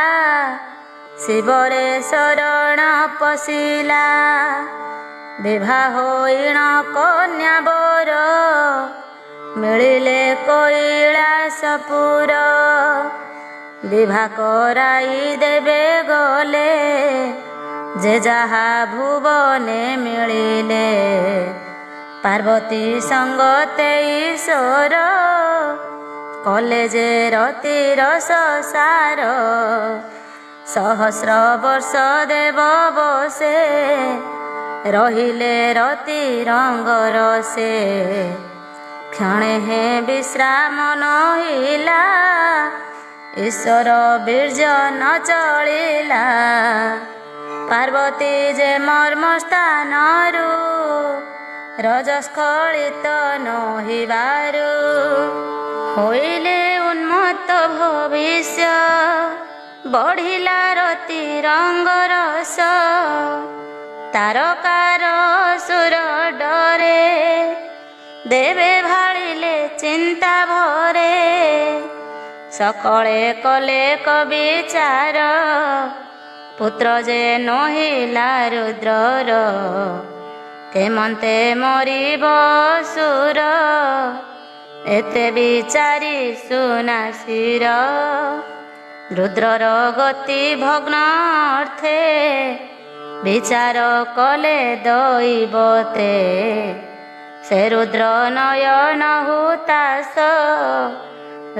ଶିବରେ ଶରଣ ପଶିଲା। ବିଭା ହୋଇଣ କନ୍ୟା ବର ମିଳିଲେ କୈଳାସପୁର। ବିଭା କରାଇ ଦେବେ ଗଲେ ଯେ ଯାହା ଭୁବନେ ମିଳିଲେ। ପାର୍ବତୀ ସଙ୍ଗତେ ଈଶ୍ୱର କଲେ ଯେ ରତିର ସଂସାର। ସହସ୍ର ବର୍ଷ ଦେବ ବସେ ରହିଲେ ରତି ରଙ୍ଗର ସେ। କ୍ଷଣେ ହେ ବିଶ୍ରାମ ନହିଲା ଈଶ୍ୱର ବୀର୍ଯ୍ୟ ନ ଚଳିଲା। ପାର୍ବତୀ ଯେ ମର୍ମ ସ୍ଥାନରୁ ରଜସ୍ଖଳିତ ନହିବାରୁ ହୋଇଲେ ଉନ୍ମତ୍ତ ଭବିଷ୍ୟ। ବଢ଼ିଲା ରତି ରଙ୍ଗରସ ତାରକାର ସୁର ଡରେ। ଦେବେ ଭାଳିଲେ ଚିନ୍ତା ଭରେ ସକଳେ କଲେ କବିଚାର। ପୁତ୍ର ଯେ ନହିଲା ରୁଦ୍ରର କେମନ୍ତେ ମରିବ ସୁର। ଏତେ ବିଚାରି ସୁନାସିର ରୁଦ୍ରର ଗତି ଭଗ୍ନ ଅର୍ଥେ। ବିଚାର କଲେ ଦୈବତେ ସେ ରୁଦ୍ର ନୟନ ହୁତାଶ।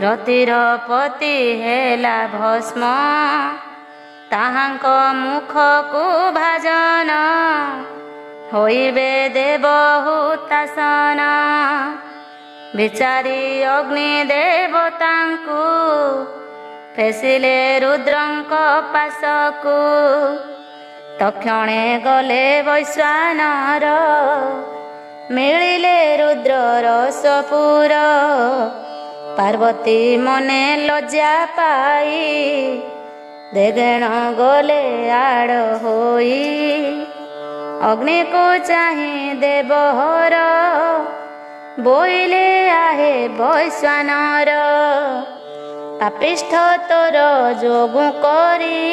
ରତିର ପତି ହେଲା ଭସ୍ମ ତାହାଙ୍କ ମୁଖକୁ ଭାଜନ। ହୋଇବେ ଦେବ ହୁତାସନ ବିଚାରି ଅଗ୍ନି ଦେବତାଙ୍କୁ। ଫେସିଲେ ରୁଦ୍ରଙ୍କ ପାଶକୁ ତକ୍ଷଣେ ଗଲେ ବୈଶ୍ୱାନର, ମିଳିଲେ ରୁଦ୍ରର ସପୁର। ପାର୍ବତୀ ମନେ ଲଜ୍ଜା ପାଇ, ଦେଗେଣ ଗଲେ ଆଡ଼ ହୋଇ। ଅଗ୍ନିକୁ ଚାହିଁ ଦେବହର, ବୋଇଲେ ଆହେ ବୈଶ୍ୱାନର। ପାପିଷ୍ଠ ତୋର ଯୋଗୁଁ କରି,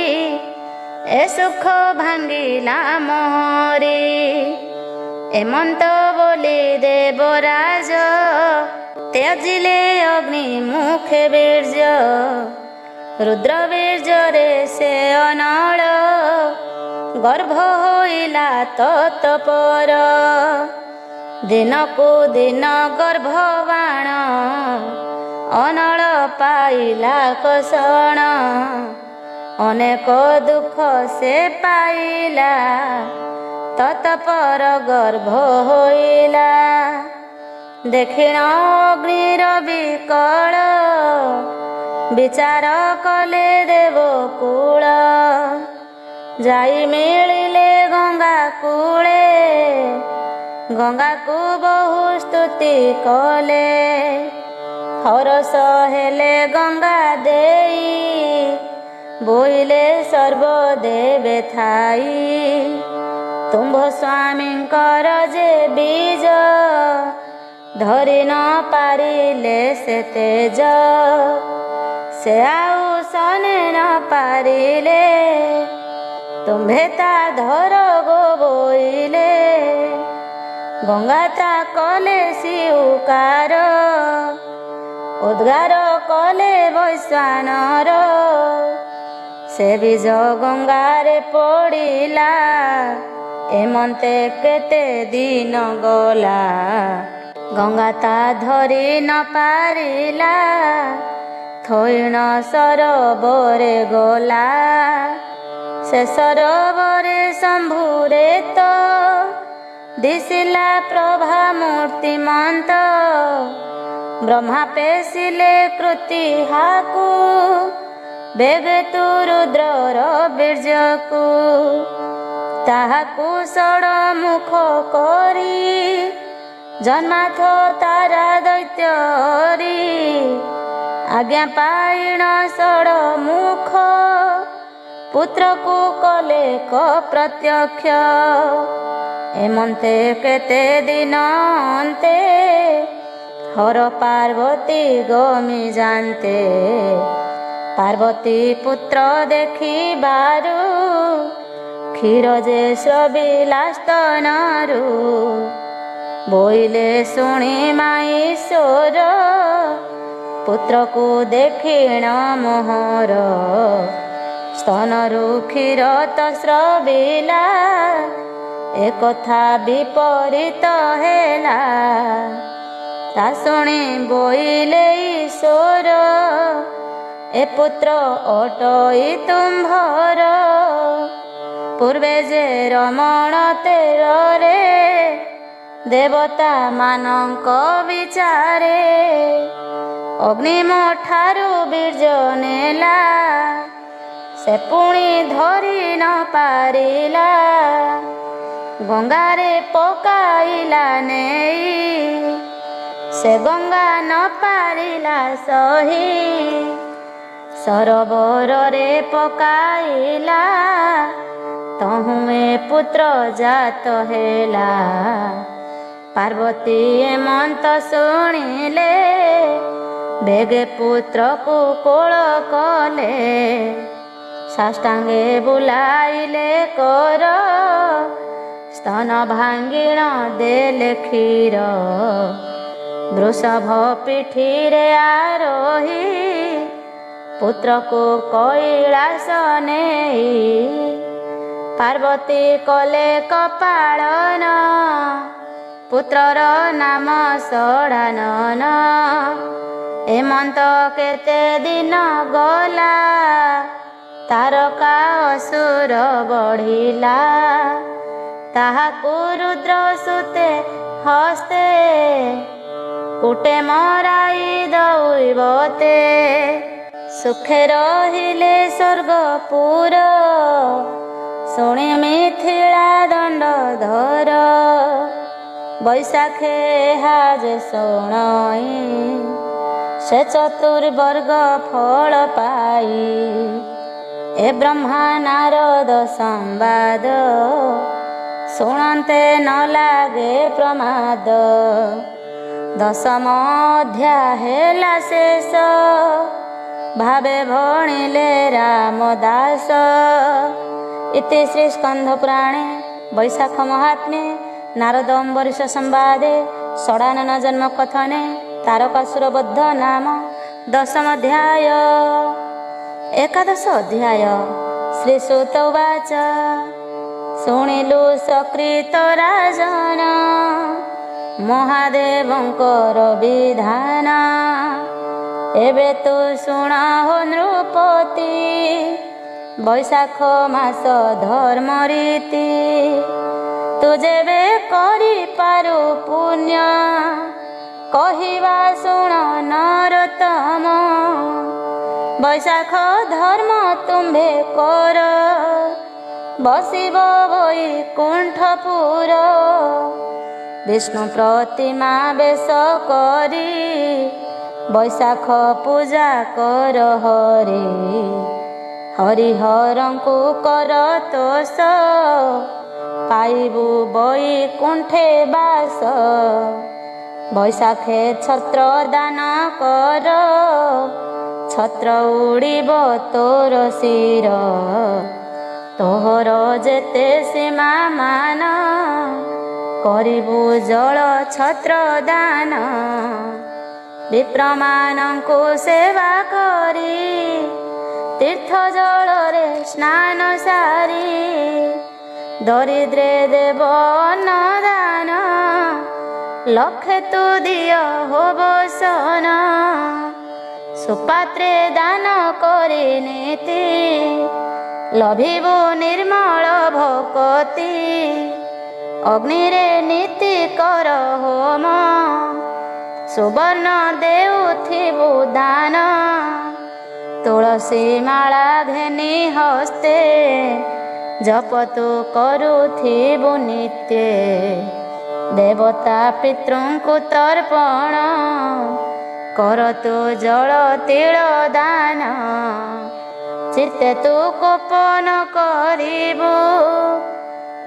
ଏ ସୁଖ ଭାଙ୍ଗିଲା ମୋରି। ଏମନ୍ତ ବୋଲି ଦେବରାଜ, ତ୍ୟଜିଲେ ଅଗ୍ନି ମୁଖେ ବୀର୍ଯ୍ୟ। ରୁଦ୍ର ବୀର୍ଯ୍ୟରେ ସେ ଅନଳ, ଗର୍ଭ ହୋଇଲା ତତ୍ପର। ଦିନକୁ ଦିନ ଗର୍ଭବାଣ, ଅନଳ ପାଇଲା କଷଣ। ଅନେକ ଦୁଃଖ ସେ ପାଇଲା, ତତ୍ପର ଗର୍ଭ ହୋଇଲା। ଦେଖିଣ ଅଗ୍ନିର ବିକଳ, ବିଚାର କଲେ ଦେବକୁଳ। ଯାଇ ମିଳିଲେ ଗଙ୍ଗା କୂଳେ, ଗଙ୍ଗାକୁ ବହୁ ସ୍ତୁତି କଲେ। ହରଷ ହେଲେ ଗଙ୍ଗା ଦେଇ, ବୋଇଲେ ସର୍ବଦେବେ ଥାଇ। ତୁମ୍ଭ ସ୍ୱାମୀଙ୍କର ଯେ ବୀଜ, ଧରି ନ ପାରିଲେ ସେ ତେଜ। ସେ ଆଉ ସନେ ନ ପାରିଲେ, ତୁମ୍ଭେ ତା ଧର ଗୋ ବୋଇଲେ। ଗଙ୍ଗା ତା କଲେ ଶିଉକାର, ଉଦ୍ଗାର କଲେ ବୈଶ୍ୱାନର। ସେ ବୀଜ ଗଙ୍ଗାରେ ପଡ଼ିଲା, ଏମନ୍ତେ କେତେ ଦିନ ଗଲା। ଗଙ୍ଗା ତା ଧରି ନ ପାରିଲା, ଥୋଇଣ ସରୋବରେ ଗଲା। ସେ ସରୋବରେ ଶମ୍ଭୁରେ ତ, ଦିଶିଲା ପ୍ରଭା ମୂର୍ତ୍ତିମନ୍ତ। ବ୍ରହ୍ମା ପେଶିଲେ କୃତିହାକୁ, ବେଗେ ତୁ ରୁଦ୍ରର ବୀର୍ଯ୍ୟକୁ। ତାହାକୁ ଷଡ଼ ମୁଖ କରି, ଜନ୍ମାଥ ତାରା ଦୈତ୍ୟ ହରି। ଆଜ୍ଞା ପାଇଣ ଷଡ଼ ମୁଖ, ପୁତ୍ରକୁ କଲେ କ ପ୍ରତ୍ୟକ୍ଷ। ଏମନ୍ତେ କେତେ ଦିନ ଅନ୍ତେ, ହର ପାର୍ବତୀ ଗମି ଯାନ୍ତେ। ପାର୍ବତୀ ପୁତ୍ର ଦେଖିବାରୁ, କ୍ଷୀର ଯେ ସ୍ରବିଲା ସ୍ତନରୁ। ବୋଇଲେ ଶୁଣି ମାଈଶ୍ୱର, ପୁତ୍ରକୁ ଦେଖିଣ ମୋହର। ସ୍ତନରୁ କ୍ଷୀର ତ ସ୍ରବିଲା, ଏକଥା ବିପରୀତ ହେଲା। ତା ଶୁଣି ବୋଇଲେ ଈଶ୍ୱର, ଏ ପୁତ୍ର ଅଟଇ ତୁମ୍ଭର। ପୂର୍ବେ ଯେ ରମଣ ତେରରେ, ଦେବତା ମାନଙ୍କ ବିଚାରେ। ଅଗ୍ନି ମୋ ଠାରୁ ବୀର୍ଯ୍ୟ ନେଲା, ସେ ପୁଣି ଧରି ନ ପାରିଲା। ଗଙ୍ଗାରେ ପକାଇଲା ନେଇ, ସେ ଗଙ୍ଗା ନ ପାରିଲା ସହି। ସରୋବରରେ ପକାଇଲା, ତହୁଁ ଏ ପୁତ୍ର ଜାତ ହେଲା। ପାର୍ବତୀ ଏମନ୍ତ ଶୁଣିଲେ, ବେଗେ ପୁତ୍ରକୁ କୋଳ କଲେ। ସାଷ୍ଟାଙ୍ଗେ ବୁଲାଇଲେ କର, ସ୍ତନ ଭାଙ୍ଗିଣ ଦେଲେ କ୍ଷୀର। ବୃଷଭ ପିଠିରେ ଆରୋହି, ପୁତ୍ରକୁ କୈଳାସ ନେଇ। ପାର୍ବତୀ କଲେ କପାଳନ, ପୁତ୍ରର ନାମ ଷଡ଼ାନନ। ଏମନ୍ତ କେତେ ଦିନ ଗଲା, ତାରକା ଅସୁର ବଢ଼ିଲା। ତାହାକୁ ରୁଦ୍ର ସୁତେ ହସ୍ତେ, କୁଟେ ମରାଇ ଦଉବତେ। ସୁଖେ ରହିଲେ ସ୍ୱର୍ଗପୁର, ଶୁଣି ବୈଶାଖେ ହାଜେ ଶୁଣଇ ସେ ଚତୁର୍ବର୍ଗ ଫଳ ପାଇ। ଏ ବ୍ରହ୍ମା ନାରଦ ସମ୍ବାଦ ଶୁଣନ୍ତେ ନ ଲାଗେ ପ୍ରମାଦ। ଦଶମ ଅଧ୍ୟାୟ ହେଲା ଶେଷ ଭାବେ ଭଣିଲେ ରାମଦାସ। ଇତି ଶ୍ରୀ ସ୍କନ୍ଧ ପୁରାଣେ ବୈଶାଖ ମହାତ୍ମ୍ୟେ ନାରଦ ଅମ୍ବରୀଶ ସମ୍ବାଦେ ଷଡ଼ାନନ ଜନ୍ମ କଥନେ ତାରକାସୁର ବଦ୍ଧ ନାମ ଦଶମ ଅଧ୍ୟାୟ। ଏକାଦଶ ଅଧ୍ୟାୟ ଶ୍ରୀ ସୁତ ଉବାଚ ଶୁଣିଲୁ ସକୃତ ରାଜନ ମହାଦେବଙ୍କର ବିଧାନ। ଏବେ ତୁ ଶୁଣ ହୋ ନୃପତି ବୈଶାଖ ମାସ ଧର୍ମ ରୀତି। ତୁ ଯେବେ କରିପାରୁ ପୁଣ୍ୟ କହିବା ଶୁଣ ନରୋତ୍ତମ। ବୈଶାଖ ଧର୍ମ ତୁମ୍ଭେ କର ବସିବ ବୈକୁଣ୍ଠପୁର। ବିଷ୍ଣୁ ପ୍ରତିମା ବେଶ କରି ବୈଶାଖ ପୂଜା କର ହରି। ହରିହରଙ୍କୁ କର ତୋଷ ପାଇବୁ ବୈକୁଣ୍ଠେ ବାସ। ବୈଶାଖେ ଛତ୍ର ଦାନ କର ଛତ୍ର ଉଡ଼ିବ ତୋର ଶିର। ତୋହର ଯେତେ ସୀମା ମାନ କରିବୁ ଜଳ ଛତ୍ର ଦାନ। ବିପ୍ରମାନଙ୍କୁ ସେବା କରି ତୀର୍ଥ ଜଳରେ ସ୍ନାନ ସାରି। ଦରିଦ୍ରେ ଦେବ ଅନ୍ନଦାନ ଲକ୍ଷେ ତୁ ଦିଅ ହୋବ ସନ। ସୁପାତ୍ରେ ଦାନ କରି ନୀତି ଲଭିବୁ ନିର୍ମଳ ଭକତି। ଅଗ୍ନିରେ ନୀତି କର ହୋମ ସୁବର୍ଣ୍ଣ ଦେଉଥିବୁ ଦାନ। ତୁଳସୀ ମାଳା ଘେନି ହସ୍ତେ ଜପ ତୁ କରୁଥିବୁ ନିତ୍ୟ। ଦେବତା ପିତୃଙ୍କୁ ତର୍ପଣ କର ତୁ ଜଳ ତିଳ ଦାନ। ଚିତ୍ତେ ତୁ କୋପନ କରିବୁ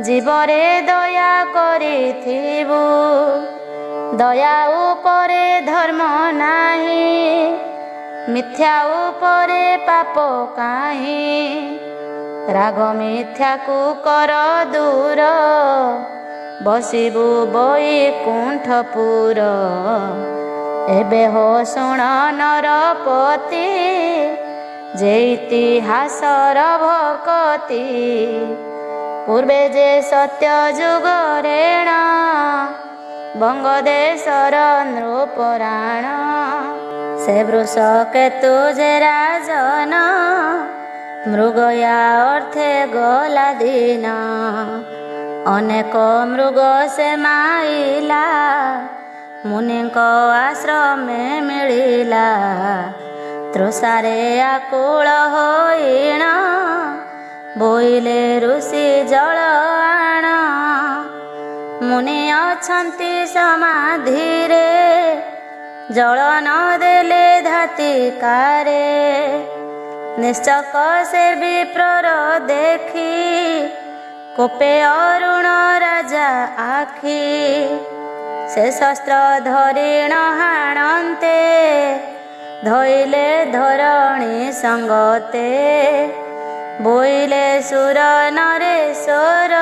ଜୀବରେ ଦୟା କରିଥିବୁ। ଦୟା ଉପରେ ଧର୍ମ ନାହିଁ ମିଥ୍ୟା ଉପରେ ପାପ କାହିଁ। ରାଗ ମିଥ୍ୟାକୁ କର ଦୂର ବସିବୁ ବୈକୁଣ୍ଠପୁର। ଏବେ ହୋ ଶୁଣ ନରପତି ଯେ ଇତିହାସର ଭକତି। ପୂର୍ବେ ଯେ ସତ୍ୟ ଯୁଗରେଣ ବଙ୍ଗଦେଶର ନୃପରାଣ। ସେ ବୃଷ କେତୁ ଯେ ରାଜନ ମୃଗୟା ଅର୍ଥେ ଗଲା ଦିନ। ଅନେକ ମୃଗ ସେ ମାଇଲା ମୁନିଙ୍କ ଆଶ୍ରମେ ମିଳିଲା। ତୃଷାରେ ଆକୁଳ ହୋଇଣ ବୋଇଲେ ଋଷି ଜଳ ଆଣ। ମୁନି ଅଛନ୍ତି ସମାଧିରେ ଜଳ ନ ଦେଲେ ଧାତିକାରେ। ନିଶ୍ଚକ ସେ ବିପ୍ରର ଦେଖି କୋପେ ଅରୁଣ ରାଜା ଆଖି। ସେ ଶସ୍ତ୍ର ଧରିଣ ହାଣନ୍ତେ ଧଇଲେ ଧରଣୀ ସଙ୍ଗତେ। ବୋଇଲେ ସୁର ନରେଶ୍ୱର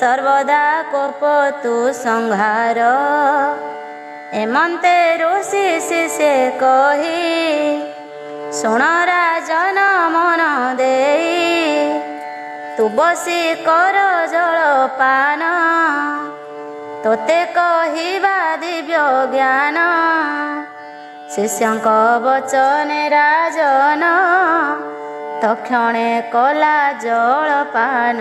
ସର୍ବଦା କୋପ ତୁ ସଂହାର। ଏମନ୍ତେ ଋଷି ଶିଷେ କହି ଶୁଣ ରାଜନ ମନ ଦେଇ। ତୁ ବସି କର ଜଳପାନ ତୋତେ କହିବା ଦିବ୍ୟ ଜ୍ଞାନ। ଶିଷ୍ୟଙ୍କ ବଚନେ ରାଜନ ତକ୍ଷଣେ କଲା ଜଳପାନ।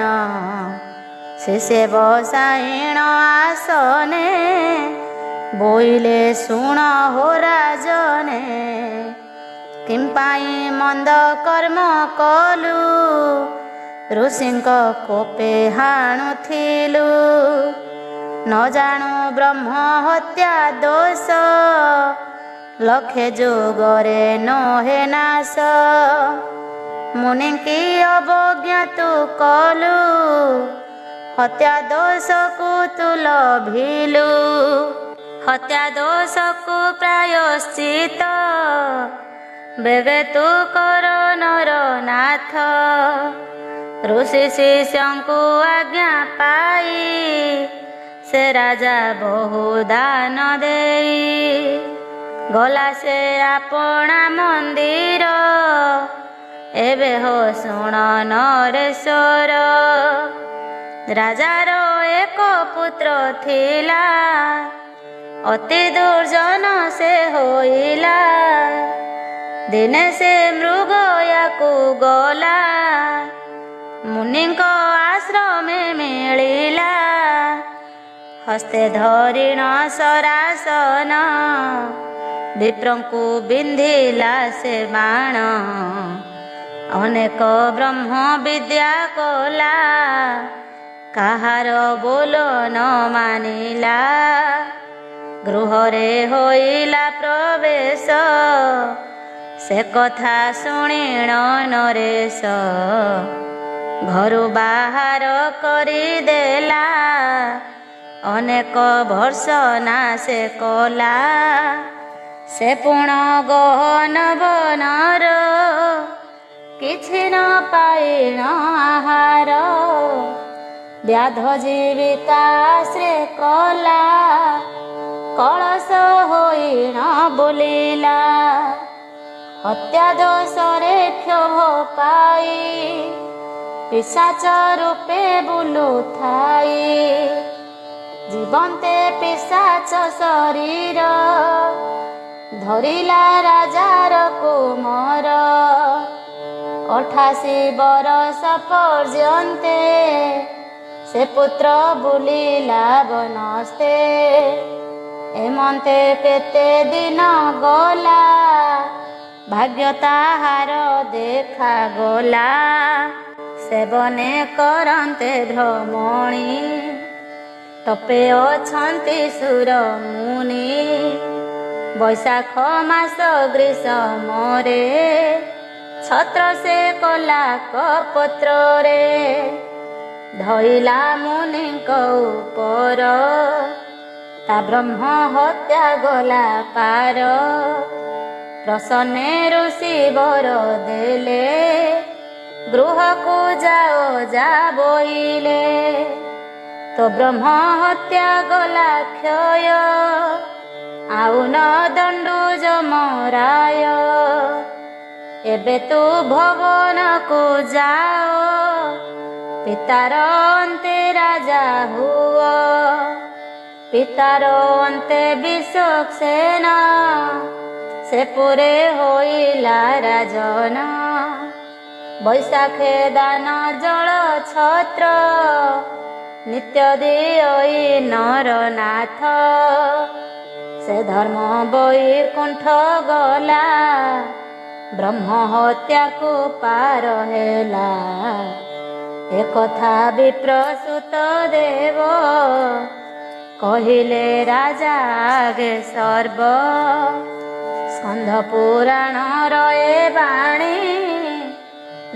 ଶିଷ୍ୟ ବସାଇଣ ଆସନେ ବୋଇଲେ ଶୁଣ ହୋ ରାଜନେ। କିମ୍ପାଇଁ ମନ୍ଦ କର୍ମ କଲୁ ଋଷିଙ୍କ କୋପେ ହାଣୁଥିଲୁ। न जाणु ब्रह्म हत्या दोष लक्षे जुगरे नहे नाश मुनि की अवज्ञा तू कलु हत्या दोष को तू लभिलु हत्या दोष को प्रायश्चित बेगे तू कर नर नाथ ऋषि शिष्यंकु आज्ञा पाई से राजा बहु दान देई गला से आपणा मंदिर एबे हो शुण नरेश्वर राजार एक पुत्र थिला अति दुर्जन से होइला दिने से मृग याकू गला मुनिंक आश्रमे मिलिला हस्ते धरिण सरासन विप्रंकु बिंधिला से बाण अनेक ब्रह्म विद्या कला काहार बोल न मानिला गृहरे होइला प्रवेश से कथा शुणिण नरेश घरु बाहर करिदेला अनेक भर्सना से कला से पुण गहन बनर किछि न पाइण आहार व्याध जीविका श्रे कला कलश होइण बोलिला हत्या दोषरे क्षोभ पाई पिशाच रूपे बुलुथाई जीवन्ते पिशाच शरीर धरिला राजार कुमर 88 बरस पर्यन्ते से पुत्र बुलिला बनस्ते एमन्ते केते दिन गला भाग्य ताहार देखा गला सेवने करन्ते भ्रमणी तपे अछन्ति सुर मुनि बैशाख मास ग्रीष्मरे छत्र से कला कपत्र रे धइला मुनि ऊपर ता ब्रह्म हत्या गला पार प्रसन्ने ऋषि वर देले गृह को जाओ जा बोइले तो ब्रह्म हत्या गला क्षय आउ न दंडु जमराय एबे तू भवन को जाओ पितार अंते राजा हुओ पितार अंते विश्वक्सेन से पुरे होइला राजन बैशाखे दान जल छत्र नित्य दिई नरनाथ से धर्म बैकुंठ गला ब्रह्म हत्या को पार हेला एकथा विप्रसुत देव कहिले राजा आगे सर्व स्कंध पुराण रए बाणी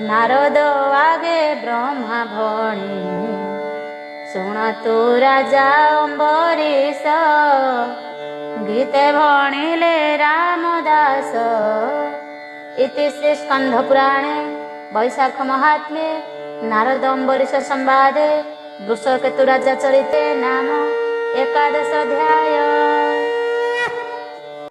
नारद आगे ब्रह्मा भणी शुण तू राजा अम्बरीश गीते भणिले रामदास इति श्री स्कंध पुराणे वैशाख महात्म्ये नारद अम्बरीश संवादे वृषकेतु राजा चरिते नाम 11 अध्याय।